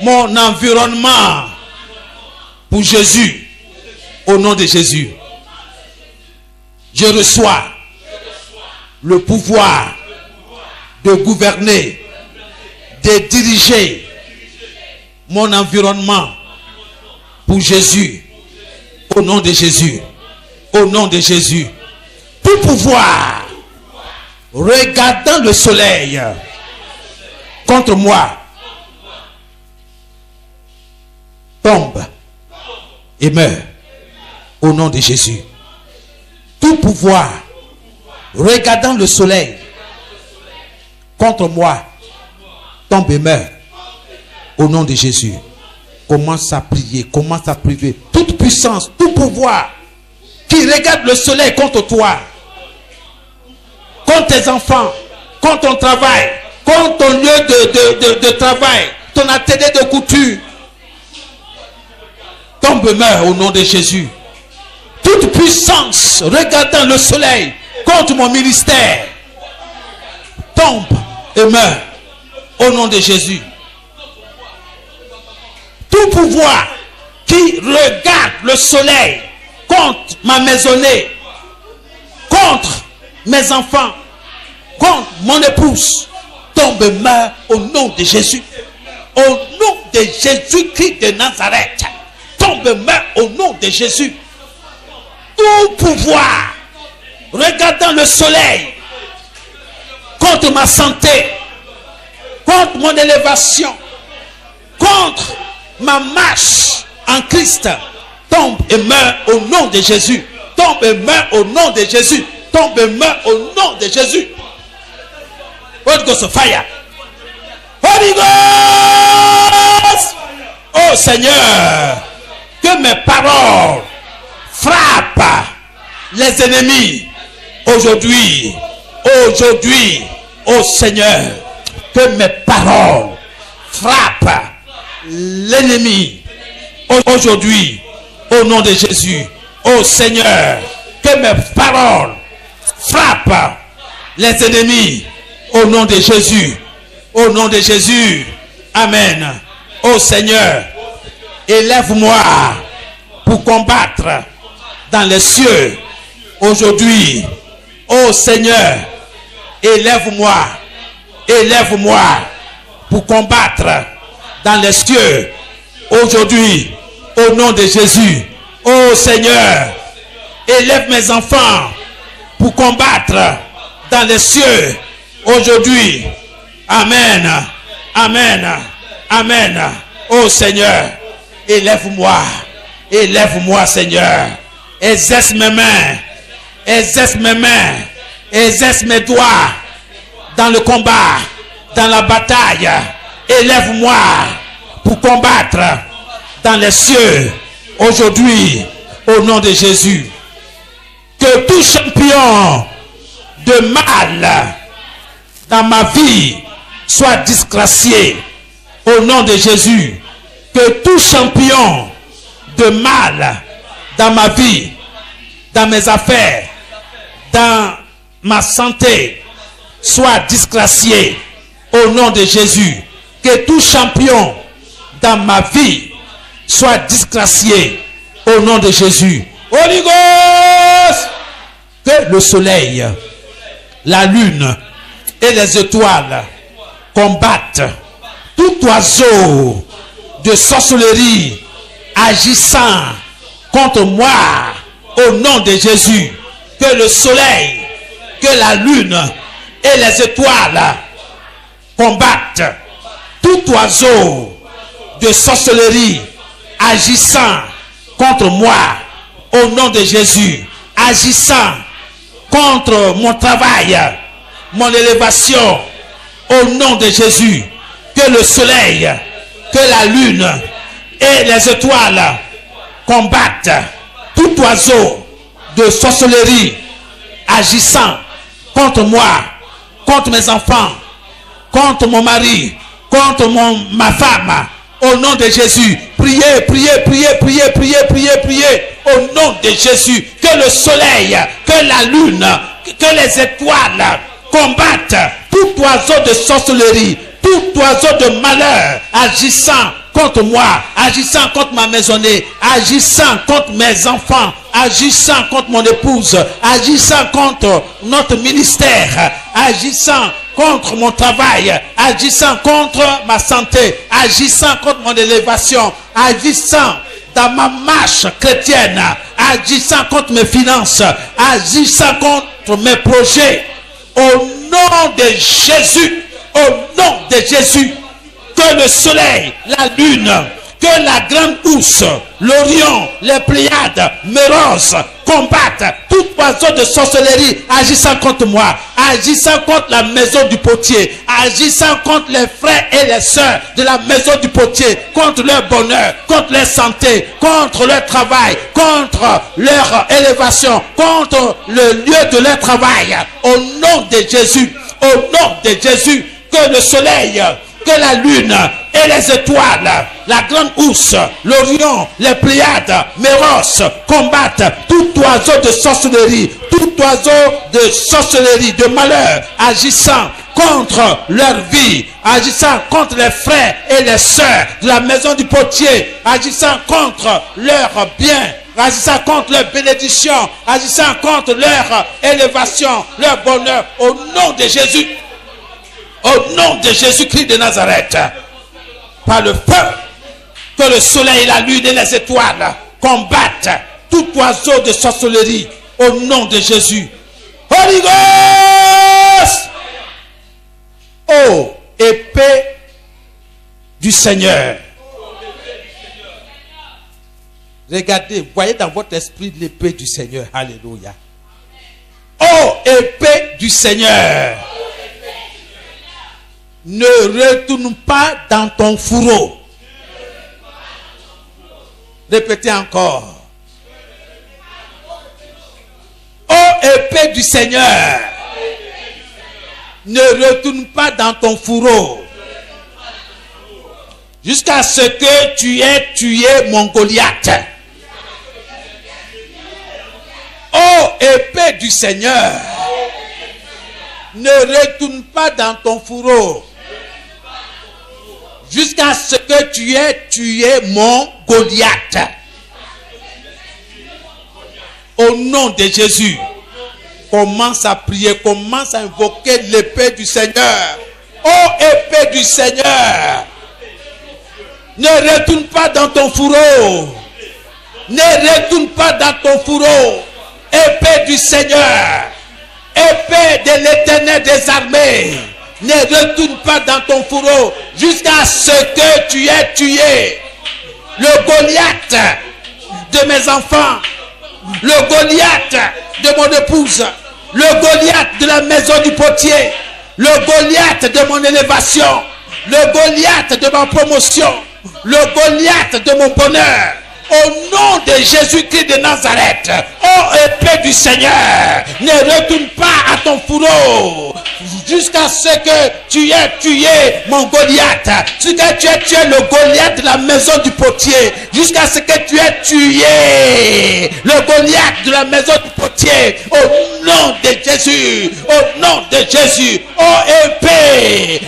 mon environnement pour Jésus, au nom de Jésus. Je reçois le pouvoir de gouverner, de diriger mon environnement pour Jésus, au nom de Jésus, au nom de Jésus. Tout pouvoir regardant le soleil contre moi tombe et meurt au nom de Jésus. Tout pouvoir regardant le soleil contre moi tombe et meurt au nom de Jésus. Commence à prier, commence à prier. Toute puissance, tout pouvoir qui regarde le soleil contre toi, contre tes enfants, contre ton travail, contre ton lieu de travail, ton atelier de couture, tombe et meurt au nom de Jésus. Toute puissance regardant le soleil contre mon ministère tombe et meurt au nom de Jésus. Tout pouvoir qui regarde le soleil contre ma maisonnée, contre mes enfants, contre mon épouse, tombe et meurt au nom de Jésus. Au nom de Jésus-Christ de Nazareth, tombe et meurt au nom de Jésus. Tout pouvoir regardant le soleil contre ma santé, contre mon élévation, contre ma marche en Christ, tombe et meurt au nom de Jésus. Tombe et meurt au nom de Jésus. Tombe et meurt au nom de Jésus. Holy Ghost fire. Holy Ghost. Oh Seigneur, que mes paroles frappent les ennemis aujourd'hui. Aujourd'hui, oh Seigneur, que mes paroles frappent l'ennemi aujourd'hui, au nom de Jésus. Oh Seigneur, que mes paroles frappent les ennemis au nom de Jésus. Au nom de Jésus. Amen. Oh Seigneur, élève-moi pour combattre dans les cieux aujourd'hui. Oh Seigneur, élève-moi, élève-moi pour combattre dans les cieux aujourd'hui, au nom de Jésus. Oh Seigneur, élève mes enfants pour combattre dans les cieux aujourd'hui. Amen, amen, amen. Oh Seigneur, élève-moi, élève-moi Seigneur. Exerce mes mains, exerce mes mains, exerce mes doigts dans le combat, dans la bataille. Élève-moi pour combattre dans les cieux aujourd'hui, au nom de Jésus. Que tout champion de mal dans ma vie soit disgracié au nom de Jésus. Que tout champion de mal dans ma vie, dans mes affaires, dans ma santé soit disgracié au nom de Jésus. Que tout champion dans ma vie soit disgracié au nom de Jésus. Holy Ghost! Que le soleil, la lune et les étoiles combattent tout oiseau de sorcellerie agissant contre moi. Au nom de Jésus, que le soleil, que la lune et les étoiles combattent tout oiseau de sorcellerie agissant contre moi. Au nom de Jésus, agissant contre mon travail, mon élévation. Au nom de Jésus, que le soleil, que la lune et les étoiles combattent tout oiseau de sorcellerie agissant contre moi, contre mes enfants, contre mon mari, contre ma femme. Au nom de Jésus, priez, priez, priez, priez, priez, priez, priez. Au nom de Jésus, que le soleil, que la lune, que les étoiles combattent tout oiseau de sorcellerie, tout oiseau de malheur agissant contre moi, agissant contre ma maisonnée, agissant contre mes enfants, agissant contre mon épouse, agissant contre notre ministère, agissant contre mon travail, agissant contre ma santé, agissant contre mon élévation, agissant dans ma marche chrétienne, agissant contre mes finances, agissant contre mes projets. Au nom de Jésus, au nom de Jésus, que le soleil, la lune, que la grande ours, l'Orion, les Pléiades, Méros combattent tout oiseau de sorcellerie agissant contre moi, agissant contre la maison du potier, agissant contre les frères et les sœurs de la maison du potier, contre leur bonheur, contre leur santé, contre leur travail, contre leur élévation, contre le lieu de leur travail. Au nom de Jésus, au nom de Jésus, que le soleil, que la lune et les étoiles, la grande ours, l'Orion, les Pléiades, Méros combattent tout oiseau de sorcellerie, tout oiseau de sorcellerie, de malheur, agissant contre leur vie, agissant contre les frères et les sœurs de la maison du potier, agissant contre leurs biens, agissant contre leur bénédiction, agissant contre leur élévation, leur bonheur. Au nom de Jésus, au nom de Jésus-Christ de Nazareth, par le feu, que le soleil, la lune et les étoiles combattent tout oiseau de sorcellerie. Au nom de Jésus. Holy Ghost! Oh, épée du Seigneur. Regardez, voyez dans votre esprit l'épée du Seigneur. Alléluia. Oh, épée du Seigneur. Ne retourne pas dans ton fourreau. Répétez encore. Oh, épée du Seigneur. Ne retourne pas dans ton fourreau. Jusqu'à ce que tu aies tué mon Goliath. Oh, épée du Seigneur. Ne retourne pas dans ton fourreau. Jusqu'à ce que tu aies tué mon Goliath. Au nom de Jésus, commence à prier, commence à invoquer l'épée du Seigneur. Oh, épée du Seigneur, ne retourne pas dans ton fourreau. Ne retourne pas dans ton fourreau. Épée du Seigneur, épée de l'Éternel des armées, ne retourne pas dans ton fourreau jusqu'à ce que tu aies tué le Goliath de mes enfants, le Goliath de mon épouse, le Goliath de la maison du potier, le Goliath de mon élévation, le Goliath de ma promotion, le Goliath de mon bonheur. Au nom de Jésus-Christ de Nazareth, oh épée du Seigneur, ne retourne pas à ton fourreau jusqu'à ce que tu aies tué mon Goliath, jusqu'à ce que tu aies tué le Goliath de la maison du potier, jusqu'à ce que tu aies tué le Goliath de la maison du potier. Au nom de Jésus, au nom de Jésus, oh épée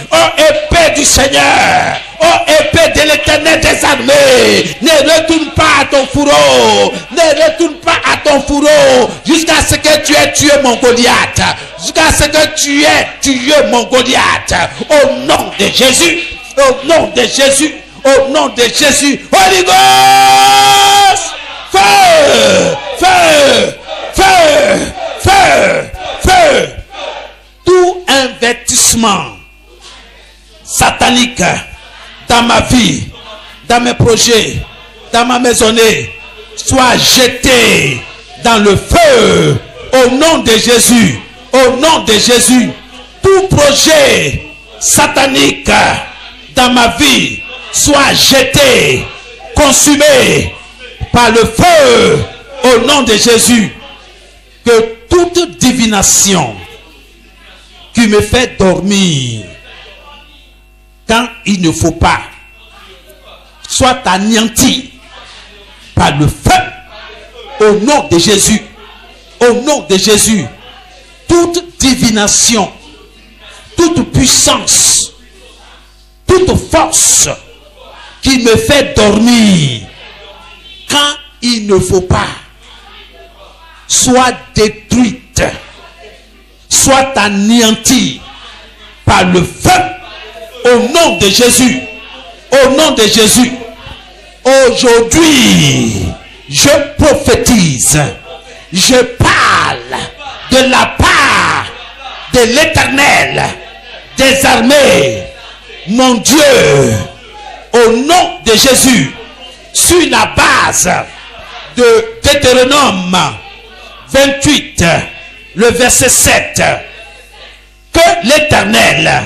du Seigneur, oh épée de l'Éternel des armées, ne retourne pas à ton fourreau, ne retourne pas à ton fourreau jusqu'à ce que tu aies tué mon Goliath, jusqu'à ce que tu aies tué mon Goliath. Au nom de Jésus, au nom de Jésus, au nom de Jésus. Holy Ghost, Feu, feu, feu, feu, feu. Tout investissement satanique dans ma vie, dans mes projets, dans ma maisonnée, soit jeté dans le feu au nom de Jésus. Au nom de Jésus, tout projet satanique dans ma vie soit jeté, consumé par le feu au nom de Jésus. Que toute divination qui me fait dormir quand il ne faut pas soit anéantie par le feu au nom de Jésus. Au nom de Jésus, toute divination, toute puissance, toute force qui me fait dormir quand il ne faut pas, soit détruite, soit anéantie par le feu au nom de Jésus. Au nom de Jésus, aujourd'hui, je prophétise, je parle de la part de l'Éternel des armées, mon Dieu, au nom de Jésus, sur la base de Deutéronome 28, le verset 7, que l'Éternel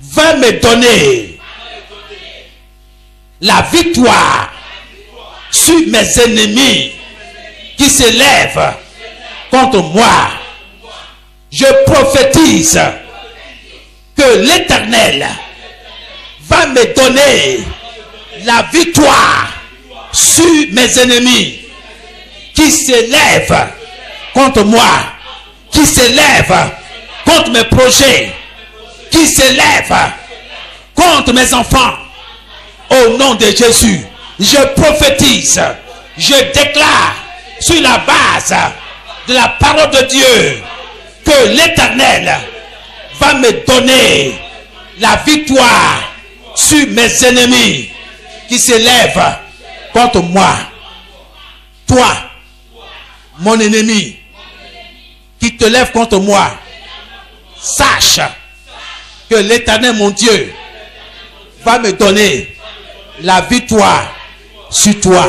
va me donner la victoire sur mes ennemis qui s'élèvent contre moi. Je prophétise que l'Éternel va me donner la victoire sur mes ennemis qui s'élèvent contre moi, qui s'élèvent contre mes projets, qui s'élèvent contre mes enfants. Au nom de Jésus, je prophétise, je déclare sur la base de la parole de Dieu que l'Éternel va me donner la victoire sur mes ennemis qui s'élèvent contre moi. Toi, mon ennemi, qui te lève contre moi, sache que l'Éternel, mon Dieu, va me donner la victoire sur toi,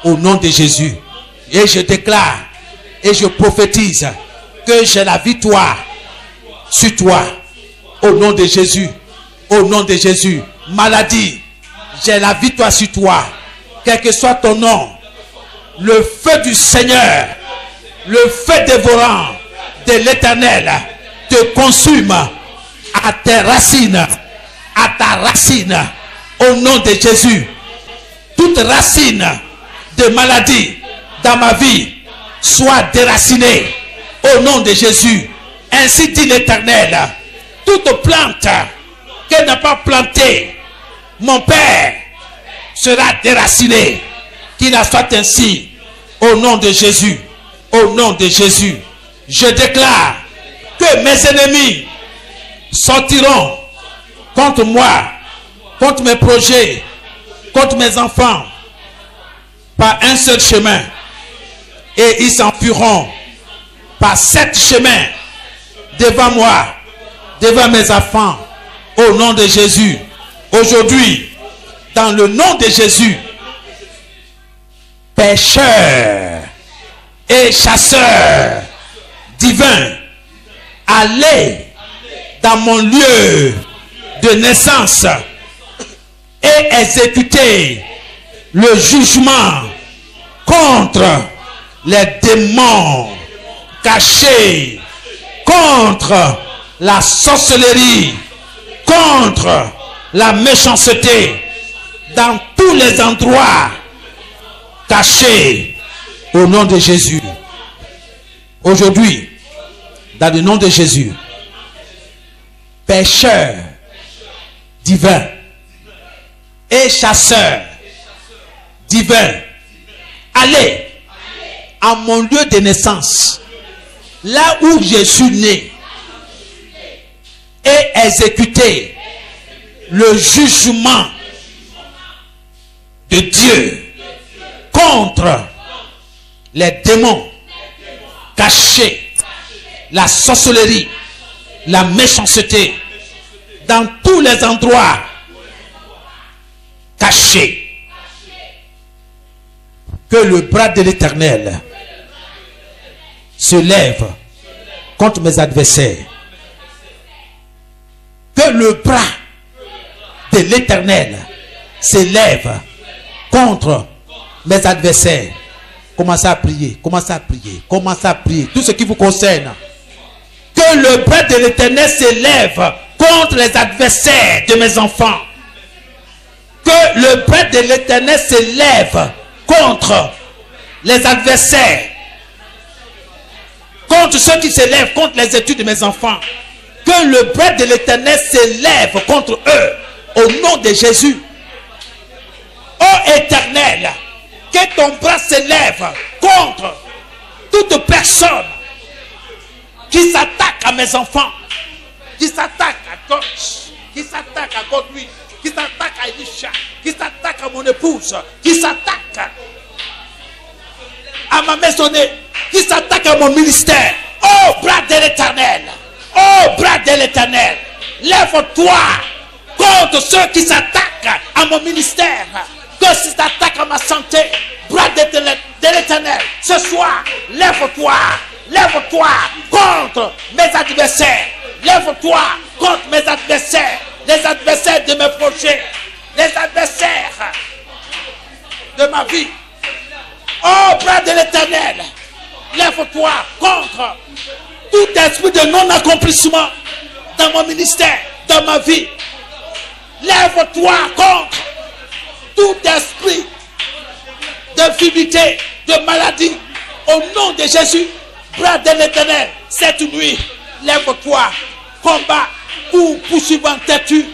au nom de Jésus. Et je déclare et je prophétise que j'ai la victoire sur toi, au nom de Jésus. Au nom de Jésus. Maladie, j'ai la victoire sur toi, quel que soit ton nom. Le feu du Seigneur, le feu dévorant de l'Éternel te consume à tes racines, à ta racine, au nom de Jésus. Toute racine de maladie dans ma vie soit déracinée au nom de Jésus. Ainsi dit l'Éternel. Toute plante qu'elle n'a pas plantée, mon Père, sera déracinée. Qu'il en soit ainsi au nom de Jésus. Au nom de Jésus, je déclare que mes ennemis sortiront contre moi, contre mes projets, contre mes enfants, par un seul chemin, et ils s'enfuiront par 7 chemins devant moi, devant mes enfants, au nom de Jésus. Aujourd'hui, dans le nom de Jésus, pécheurs et chasseurs divins, allez dans mon lieu de naissance et exécutez le jugement contre les démons cachés, contre la sorcellerie, contre la méchanceté, dans tous les endroits cachés, au nom de Jésus. Aujourd'hui, dans le nom de Jésus, pécheurs divins et chasseurs divins, allez à mon lieu de naissance, là où je suis né, et exécutez le jugement de Dieu contre les démons cachés, la sorcellerie, la méchanceté, dans tous les endroits cachés. Que le bras de l'Éternel se lève contre mes adversaires. Que le bras de l'Éternel se lève contre mes adversaires. Commencez à prier, commencez à prier, commencez à prier. Tout ce qui vous concerne. Que le bras de l'Éternel se lève contre les adversaires de mes enfants. Que le bras de l'Éternel se lève contre les adversaires, contre ceux qui se lèvent contre les études de mes enfants. Que le bras de l'Éternel se lève contre eux au nom de Jésus. Ô Éternel, que ton bras se lève contre toute personne qui s'attaque à mes enfants, qui s'attaque à gauche, qui s'attaque à Godwin, qui s'attaque à Elisha, qui s'attaque à mon épouse, qui s'attaque à ma maisonnée, qui s'attaque à mon ministère. Oh bras de l'Éternel, oh bras de l'Éternel, lève-toi contre ceux qui s'attaquent à mon ministère, ceux qui s'attaquent à ma santé. Bras de l'Éternel, ce soir, lève-toi, lève-toi contre mes adversaires, lève-toi contre mes adversaires, les adversaires de mes projets, les adversaires de ma vie. Oh, bras de l'Éternel, lève-toi contre tout esprit de non-accomplissement dans mon ministère, dans ma vie. Lève-toi contre tout esprit d'infirmité, de maladie. Au nom de Jésus, bras de l'Éternel, cette nuit, lève-toi, combat tout poursuivant têtu.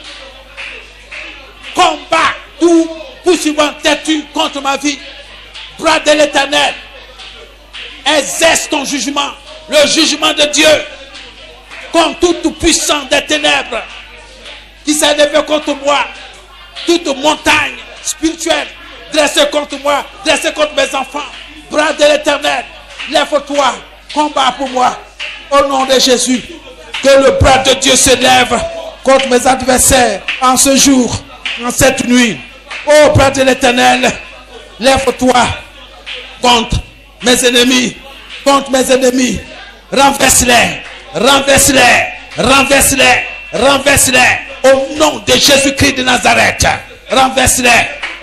Combat tout poursuivant têtu contre ma vie. Bras de l'Éternel, exerce ton jugement, le jugement de Dieu, contre tout puissant des ténèbres qui s'est levé contre moi, toute montagne spirituelle dressée contre moi, dressée contre mes enfants. Bras de l'Éternel, lève-toi, combat pour moi, au nom de Jésus. Que le bras de Dieu se lève contre mes adversaires en ce jour, en cette nuit. Oh, bras de l'Éternel, lève-toi contre mes ennemis, contre mes ennemis. Renverse-les, renverse-les, renverse-les, renverse-les. Au nom de Jésus-Christ de Nazareth, renverse-les.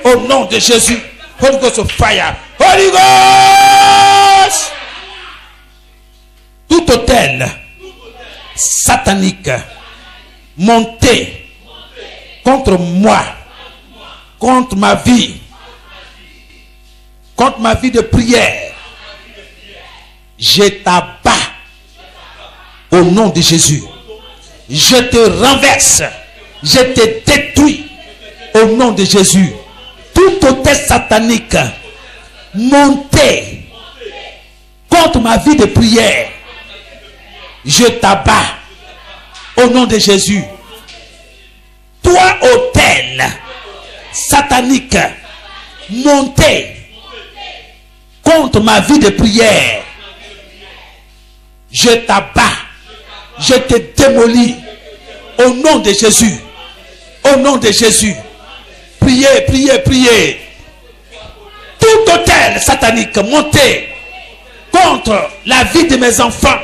Au nom de Jésus. Holy Ghost of fire. Holy Ghost. Tout autel satanique monté contre moi, contre ma vie de prière, je t'abats au nom de Jésus. Je te renverse, je te détruis au nom de Jésus. Tout autel satanique monté contre ma vie de prière, je t'abats au nom de Jésus. Toi, autel satanique monté contre ma vie de prière, je t'abats, je te démolis au nom de Jésus. Au nom de Jésus. Priez, priez, priez. Tout autel satanique monté contre la vie de mes enfants,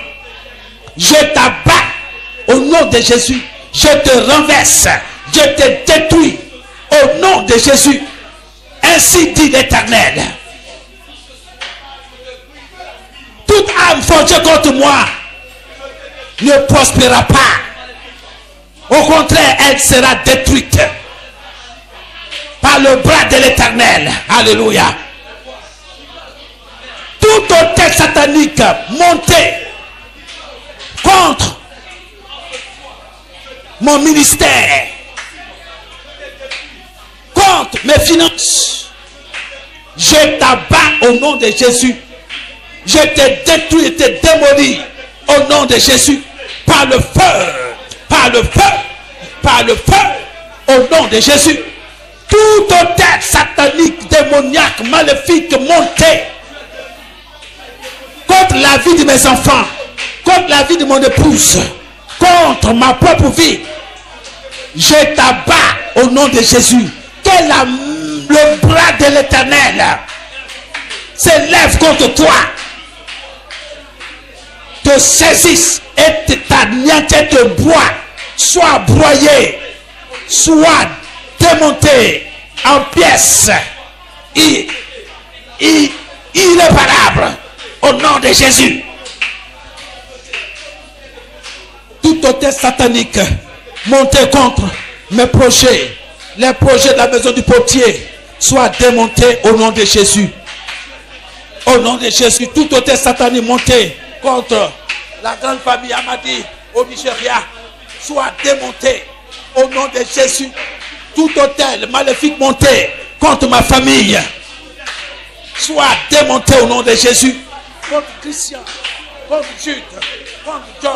je t'abats au nom de Jésus. Je te renverse, je te détruis au nom de Jésus. Ainsi dit l'Éternel. Toute âme forgée contre moi ne prospérera pas. Au contraire, elle sera détruite par le bras de l'Éternel. Alléluia. Tout autel satanique monté contre mon ministère, contre mes finances, je t'abats au nom de Jésus. Je te détruis et te démolis au nom de Jésus par le feu, par le feu, par le feu, au nom de Jésus. Tout Toute tête satanique, démoniaque, maléfique, montée contre la vie de mes enfants, contre la vie de mon épouse, contre ma propre vie, je t'abats au nom de Jésus. Que le bras de l'Éternel s'élève contre toi, te saisisse et ta niente de bois soit broyée, soit démontée en pièces irréparables au nom de Jésus. Toute hôtel satanique montée contre mes projets, les projets de la maison du potier, soient démontés au nom de Jésus. Au nom de Jésus, toute hôtel satanique montée contre la grande famille Amadi au Nigeria, soit démonté au nom de Jésus. Tout hôtel maléfique monté contre ma famille, soit démonté au nom de Jésus. Contre Christian, contre Jude, contre John,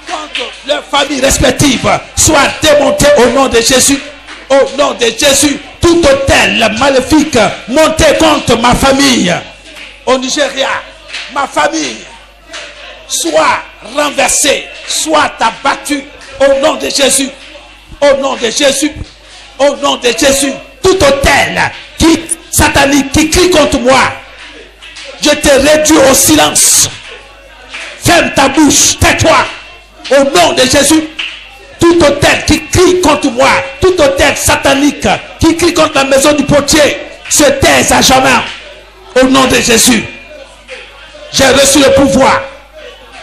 contre leurs familles respectives, soit démonté au nom de Jésus. Au nom de Jésus, tout hôtel maléfique monté contre ma famille au Nigeria, ma famille, soit renversé, soit abattu au nom de Jésus. Au nom de Jésus. Au nom de Jésus. Tout hôtel satanique qui crie contre moi, je te réduis au silence. Ferme ta bouche, tais-toi. Au nom de Jésus. Tout hôtel qui crie contre moi, tout hôtel satanique qui crie contre la maison du potier, se taise à jamais. Au nom de Jésus. J'ai reçu le pouvoir.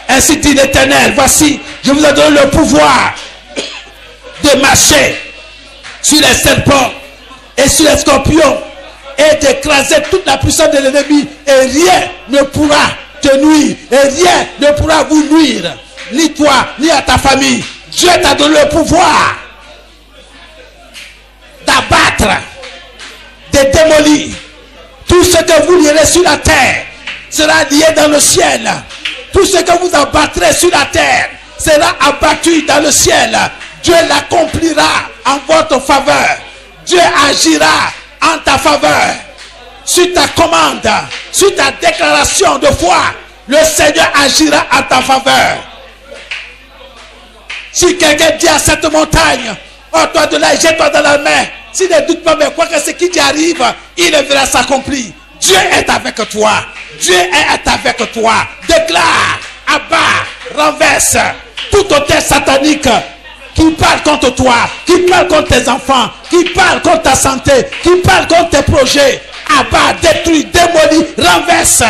Ainsi dit l'Éternel, voici, je vous ai donné le pouvoir de marcher sur les serpents et sur les scorpions et d'écraser toute la puissance de l'ennemi, et rien ne pourra te nuire, et rien ne pourra vous nuire, ni toi, ni à ta famille. Dieu t'a donné le pouvoir d'abattre, de démolir tout ce que vous lierez sur la terre sera lié dans le ciel. Tout ce que vous abattrez sur la terre sera abattu dans le ciel. Dieu l'accomplira en votre faveur. Dieu agira en ta faveur. Sur ta commande, sur ta déclaration de foi, le Seigneur agira en ta faveur. Si quelqu'un dit à cette montagne, oh toi de là, jette-toi dans la mer, s'il ne doute pas, mais quoi que ce qui t'y arrive, il le verra s'accomplir. Dieu est avec toi. Dieu est avec toi. Déclare, abat, renverse tout hôtel satanique qui parle contre toi, qui parle contre tes enfants, qui parle contre ta santé, qui parle contre tes projets. Abat, détruit, démolit, renverse.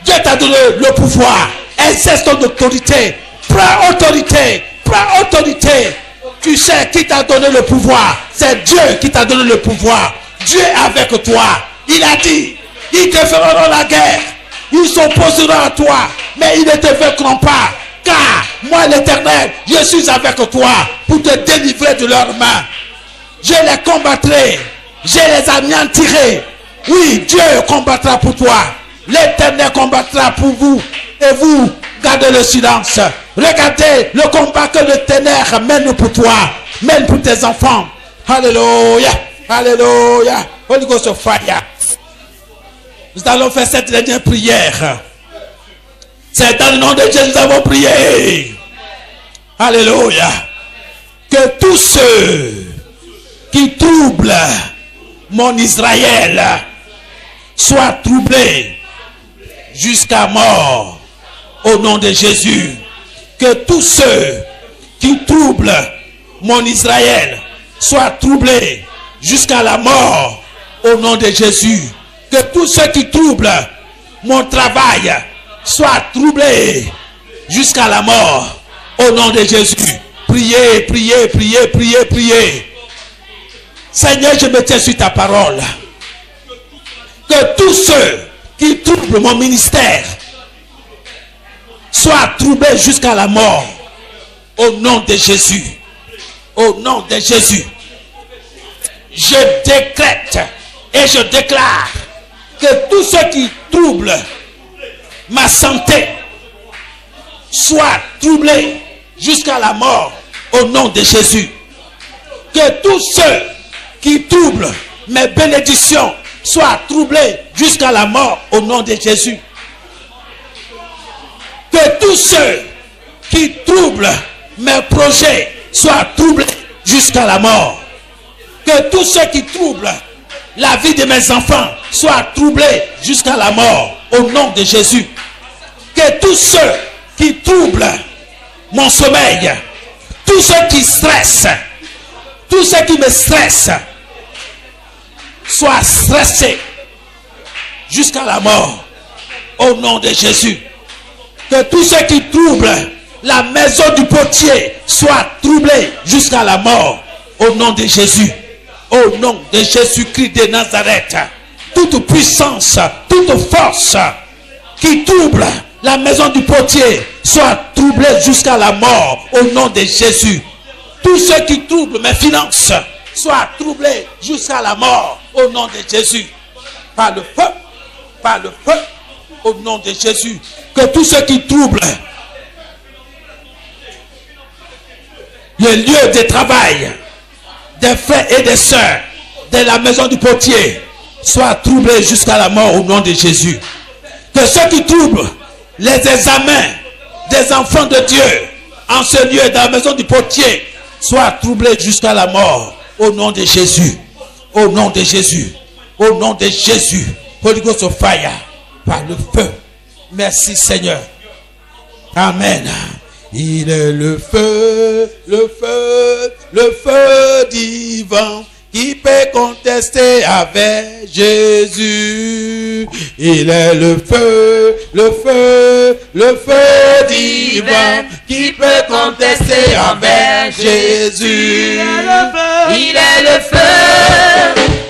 Dieu t'a donné le pouvoir. Exerce ton autorité. Prends autorité. Prends autorité. Tu sais qui t'a donné le pouvoir. C'est Dieu qui t'a donné le pouvoir. Dieu est avec toi. Il a dit, ils te feront la guerre. Ils s'opposeront à toi, mais ils ne te vaincront pas. Car moi l'Éternel, je suis avec toi pour te délivrer de leurs mains. Je les combattrai. Je les anéantirai. Oui, Dieu combattra pour toi. L'Éternel combattra pour vous. Et vous, gardez le silence. Regardez le combat que le ténèbre mène pour toi. Mène pour tes enfants. Alléluia. Alléluia. Holy Ghost of fire. Nous allons faire cette dernière prière. C'est dans le nom de Jésus que nous avons prié. Alléluia. Que tous ceux qui troublent mon Israël soient troublés jusqu'à mort au nom de Jésus. Que tous ceux qui troublent mon Israël soient troublés jusqu'à la mort au nom de Jésus. Que tous ceux qui troublent mon travail soient troublés jusqu'à la mort au nom de Jésus. Priez, priez, priez, priez, priez. Seigneur, je me tiens sur ta parole. Que tous ceux qui troublent mon ministère soient troublés jusqu'à la mort au nom de Jésus. Au nom de Jésus. Je décrète et je déclare que tous ceux qui troublent ma santé soient troublés jusqu'à la mort au nom de Jésus. Que tous ceux qui troublent mes bénédictions soient troublées jusqu'à la mort au nom de Jésus. Que tous ceux qui troublent mes projets soient troublés jusqu'à la mort. Que tous ceux qui troublent la vie de mes enfants soient troublés jusqu'à la mort au nom de Jésus. Que tous ceux qui troublent mon sommeil, tous ceux qui stressent, tous ceux qui me stressent soient stressés jusqu'à la mort au nom de Jésus. Que tous ceux qui troublent la maison du potier soient troublés jusqu'à la mort au nom de Jésus. Au nom de Jésus-Christ de Nazareth, toute puissance, toute force qui trouble la maison du potier soit troublée jusqu'à la mort au nom de Jésus. Tous ceux qui troublent mes finances soient troublés jusqu'à la mort au nom de Jésus. Par le feu, au nom de Jésus. Que tous ceux qui troublent les lieux de travail des frères et des sœurs de la maison du potier soient troublés jusqu'à la mort au nom de Jésus. Que ceux qui troublent les examens des enfants de Dieu en ce lieu dans la maison du potier soient troublés jusqu'à la mort au nom de Jésus. Au nom de Jésus. Au nom de Jésus. Holy Ghost of fire. Par le feu. Merci Seigneur. Amen. Il est le feu, le feu, le feu divin qui peut contester avec Jésus. Il est le feu, le feu, le feu divin qui peut contester avec Jésus. Il est le feu,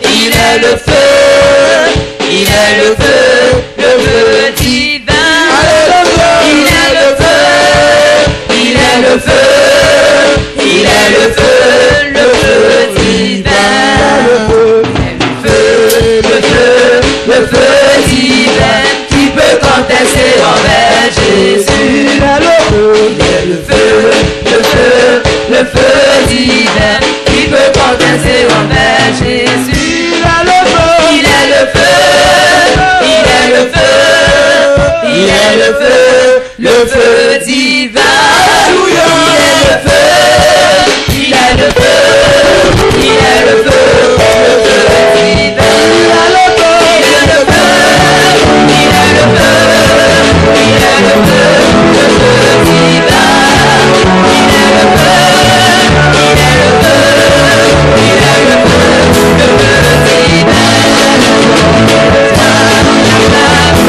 il est le feu, il est le feu divin. Il est le feu. Il est le feu, il est le feu divin. Le feu divin qui peut contester envers Jésus. Il est le feu, le feu divin qui peut contester envers Jésus. Il est le feu, il est le feu, il est le feu divin. Il est le feu, il est le feu divin. Il est le feu, il est le feu, il est le feu divin. Il est le feu, il est le feu, il est le feu divin.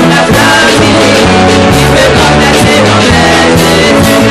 La flamme qui peut contester envers Jésus.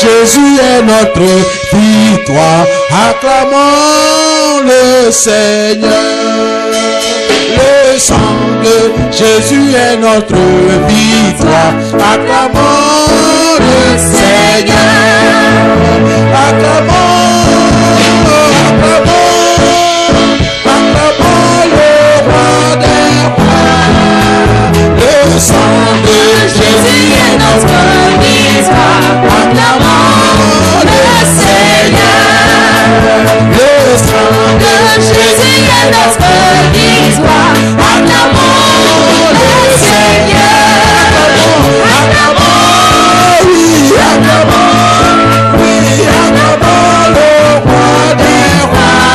Jésus est notre victoire. Acclamons le Seigneur. Le sang de Jésus est notre victoire. Acclamons le Seigneur. Acclamons, acclamons, acclamons le roi des rois. Le sang de Jésus est notre victoire. Acclamons le Seigneur. Le sang de Jésus est notre victoire. Acclamons le Seigneur. Acclamons, oui, acclamons, oui, acclamons le roi des rois.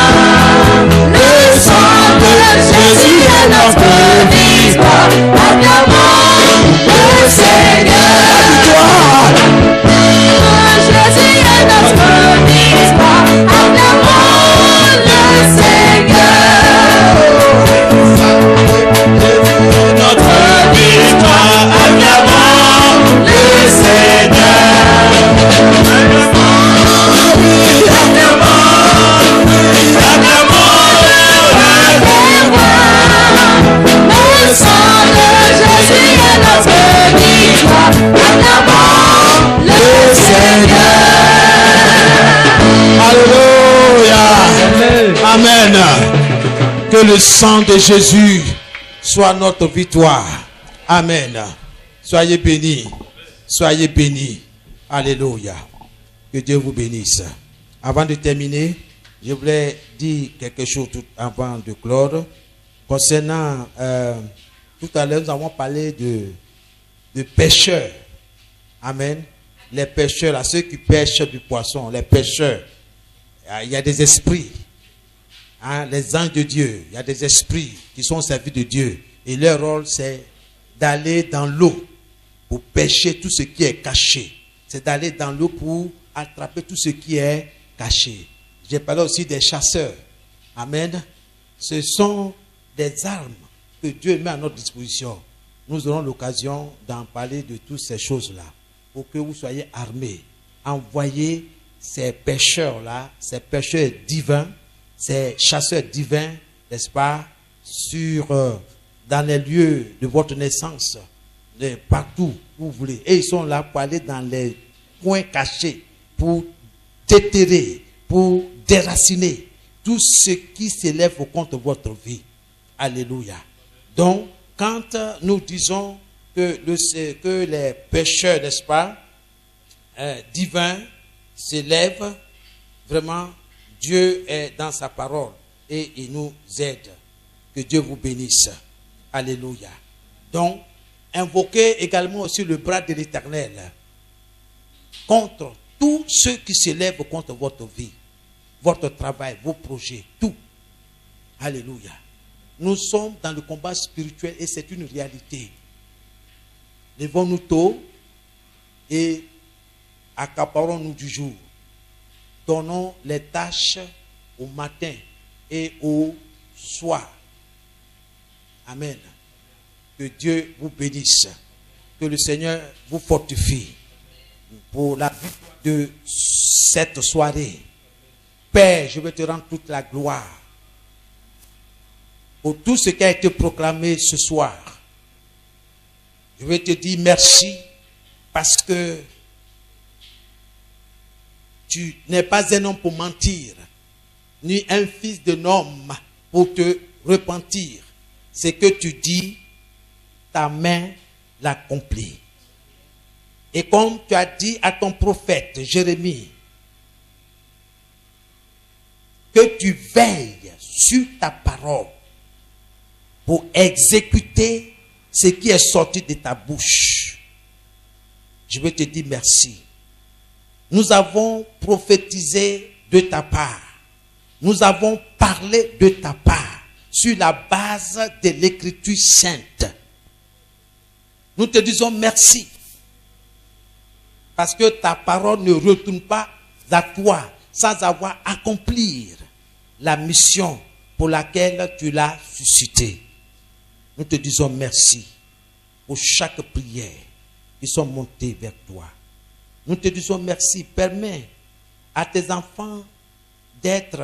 Le sang de Jésus est notre victoire. Acclamons Que le sang de Jésus soit notre victoire. Amen. Soyez bénis. Soyez bénis. Alléluia. Que Dieu vous bénisse. Avant de terminer, je voulais dire quelque chose tout avant de clore. Concernant, tout à l'heure, nous avons parlé de pêcheurs. Amen. Les pêcheurs, là, ceux qui pêchent du poisson, les pêcheurs. Il y a des esprits. Hein, les anges de Dieu. Il y a des esprits qui sont servis de Dieu. Et leur rôle, c'est d'aller dans l'eau pour pêcher tout ce qui est caché. C'est d'aller dans l'eau pour attraper tout ce qui est caché. J'ai parlé aussi des chasseurs. Amen. Ce sont des armes que Dieu met à notre disposition. Nous aurons l'occasion d'en parler de toutes ces choses-là. Pour que vous soyez armés. Envoyez ces pêcheurs-là, ces pêcheurs divins, ces chasseurs divins, n'est-ce pas, dans les lieux de votre naissance, partout où vous voulez. Et ils sont là pour aller dans les coins cachés, pour déterrer, pour déraciner tout ce qui s'élève contre votre vie. Alléluia. Donc, quand nous disons que les pécheurs, n'est-ce pas, divins s'élèvent, vraiment, Dieu est dans sa parole et il nous aide. Que Dieu vous bénisse. Alléluia. Donc, invoquez également aussi le bras de l'Éternel contre tous ceux qui s'élèvent contre votre vie, votre travail, vos projets, tout. Alléluia. Nous sommes dans le combat spirituel et c'est une réalité. Levons-nous tôt et accaparons-nous du jour. Donnons les tâches au matin et au soir. Amen. Que Dieu vous bénisse. Que le Seigneur vous fortifie pour la vie de cette soirée. Père, je vais te rendre toute la gloire pour tout ce qui a été proclamé ce soir. Je vais te dire merci parce que tu n'es pas un homme pour mentir, ni un fils d'un homme pour te repentir. Ce que tu dis, ta main l'accomplit. Et comme tu as dit à ton prophète Jérémie, que tu veilles sur ta parole pour exécuter ce qui est sorti de ta bouche. Je veux te dire merci. Nous avons prophétisé de ta part. Nous avons parlé de ta part sur la base de l'Écriture sainte. Nous te disons merci. Parce que ta parole ne retourne pas à toi sans avoir accompli la mission pour laquelle tu l'as suscité. Nous te disons merci pour chaque prière qui sont montées vers toi. Nous te disons merci. Permets à tes enfants d'être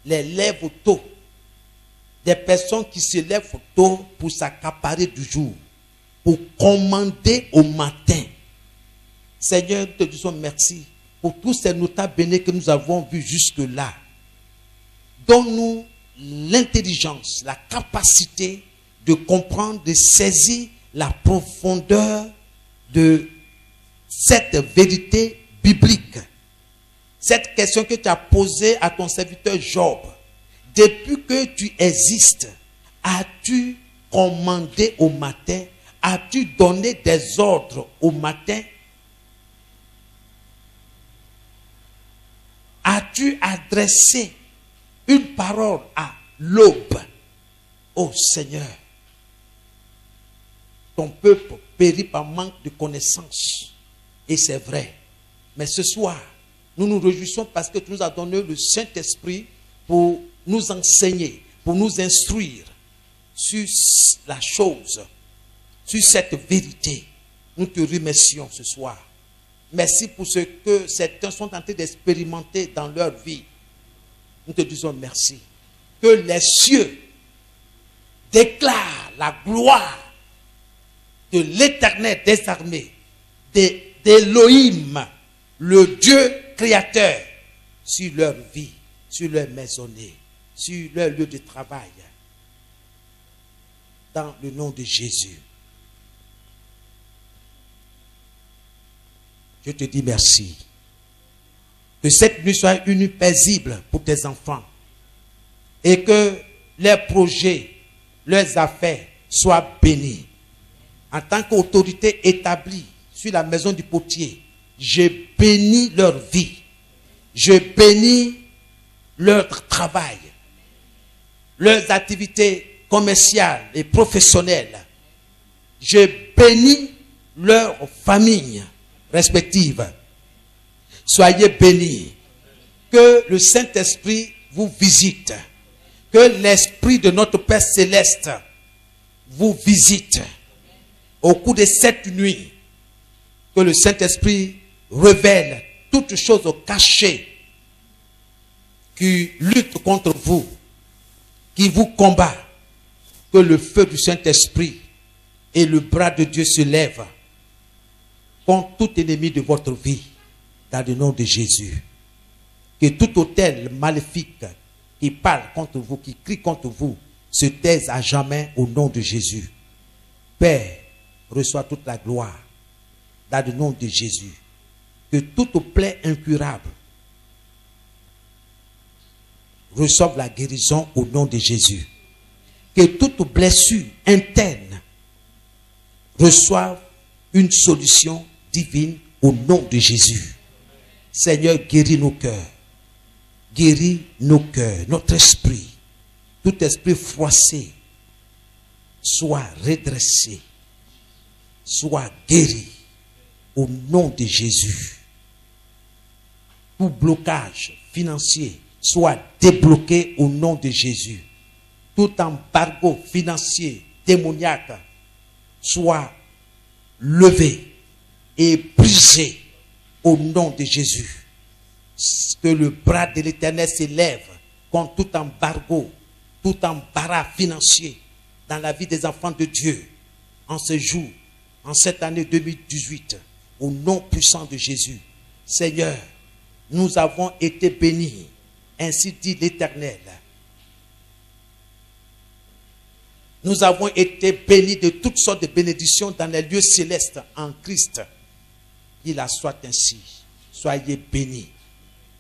les lèvres tôt, des personnes qui se lèvent tôt pour s'accaparer du jour, pour commander au matin. Seigneur, nous te disons merci pour tous ces notables bénis que nous avons vus jusque-là. Donne-nous l'intelligence, la capacité de comprendre, de saisir la profondeur de cette vérité biblique. Cette question que tu as posée à ton serviteur Job. Depuis que tu existes, as-tu commandé au matin? As-tu donné des ordres au matin? As-tu adressé une parole à l'aube? Ô Seigneur, ton peuple périt par manque de connaissance. Et c'est vrai. Mais ce soir, nous nous réjouissons parce que tu nous as donné le Saint-Esprit pour nous enseigner, pour nous instruire sur la chose, sur cette vérité. Nous te remercions ce soir. Merci pour ce que certains sont en train d'expérimenter dans leur vie. Nous te disons merci. Que les cieux déclarent la gloire de l'Éternel des armées, d'Élohim, le Dieu créateur, sur leur vie, sur leur maisonnée. sur leur lieu de travail. Dans le nom de Jésus. Je te dis merci. Que cette nuit soit une nuit paisible pour tes enfants. Et que leurs projets, leurs affaires soient bénis. En tant qu'autorité établie sur la maison du potier, je bénis leur vie. Je bénis leur travail, leurs activités commerciales et professionnelles. Je bénis leurs familles respectives. Soyez bénis. Que le Saint-Esprit vous visite. Que l'Esprit de notre Père Céleste vous visite. Au cours de cette nuit, que le Saint-Esprit révèle toutes choses cachées qui luttent contre vous, qui vous combattent. Que le feu du Saint-Esprit et le bras de Dieu se lèvent contre tout ennemi de votre vie, dans le nom de Jésus. Que tout autel maléfique qui parle contre vous, qui crie contre vous, se taise à jamais au nom de Jésus. Père, reçois toute la gloire dans le nom de Jésus. Que toute plaie incurable reçoive la guérison au nom de Jésus. Que toute blessure interne reçoive une solution divine au nom de Jésus. Seigneur, guéris nos cœurs. Guéris nos cœurs, notre esprit. Tout esprit froissé soit redressé, soit guéri au nom de Jésus. Tout blocage financier soit débloqué au nom de Jésus. Tout embargo financier, démoniaque, soit levé et brisé au nom de Jésus. Que le bras de l'Éternel s'élève contre tout embargo, tout embarras financier dans la vie des enfants de Dieu en ce jour, en cette année 2018, au nom puissant de Jésus. Seigneur, nous avons été bénis, ainsi dit l'Éternel. Nous avons été bénis de toutes sortes de bénédictions dans les lieux célestes en Christ. Qu'il en soit ainsi. Soyez bénis.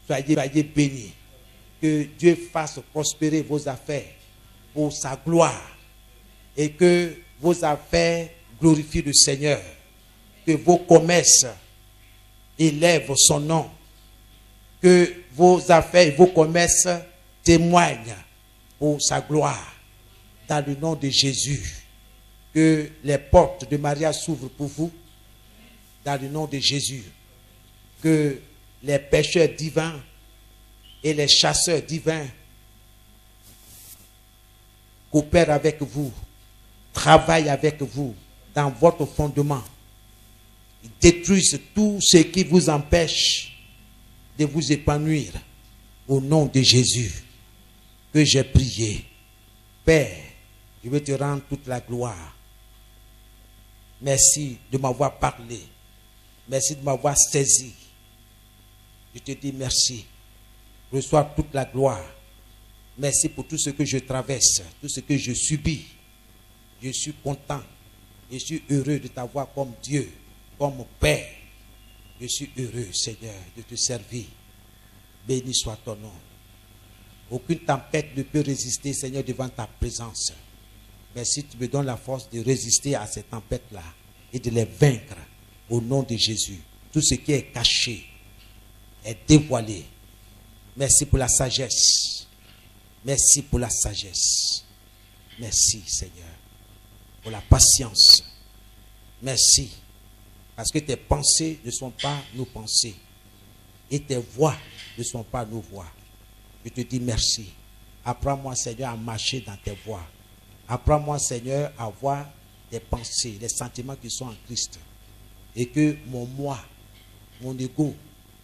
Soyez bénis. Que Dieu fasse prospérer vos affaires pour sa gloire. Et que vos affaires glorifient le Seigneur. Que vos commerces élèvent son nom. Que vos affaires et vos commerces témoignent pour sa gloire. Dans le nom de Jésus, que les portes de Maria s'ouvrent pour vous. Dans le nom de Jésus, que les pêcheurs divins et les chasseurs divins coopèrent avec vous, travaillent avec vous dans votre fondement. Ils détruisent tout ce qui vous empêche de vous épanouir. Au nom de Jésus, que j'ai prié. Père, je veux te rendre toute la gloire. Merci de m'avoir parlé. Merci de m'avoir saisi. Je te dis merci. Reçois toute la gloire. Merci pour tout ce que je traverse, tout ce que je subis. Je suis content. Je suis heureux de t'avoir comme Dieu, comme Père. Je suis heureux, Seigneur, de te servir. Béni soit ton nom. Aucune tempête ne peut résister, Seigneur, devant ta présence. Merci, tu me donnes la force de résister à ces tempêtes-là et de les vaincre au nom de Jésus. Tout ce qui est caché est dévoilé. Merci pour la sagesse. Merci pour la sagesse. Merci, Seigneur, pour la patience. Merci, parce que tes pensées ne sont pas nos pensées et tes voies ne sont pas nos voies. Je te dis merci. Apprends-moi, Seigneur, à marcher dans tes voies. Apprends-moi, Seigneur, à avoir des pensées, des sentiments qui sont en Christ. Et que mon moi, mon ego,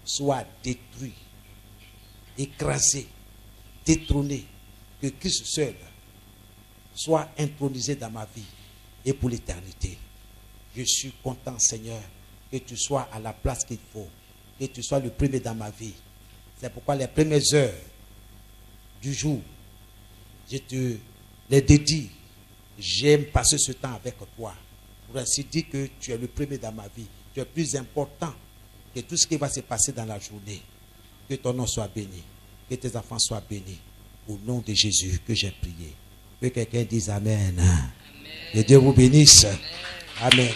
soit détruit, écrasé, détrôné. Que Christ seul soit intronisé dans ma vie et pour l'éternité. Je suis content, Seigneur, que tu sois à la place qu'il faut. Que tu sois le premier dans ma vie. C'est pourquoi les premières heures du jour, Je te les dédie. J'aime passer ce temps avec toi. Pour ainsi dire que tu es le premier dans ma vie. Tu es plus important que tout ce qui va se passer dans la journée. Que ton nom soit béni. Que tes enfants soient bénis. Au nom de Jésus que j'ai prié. Que quelqu'un dise Amen. Que Dieu vous bénisse. Amen.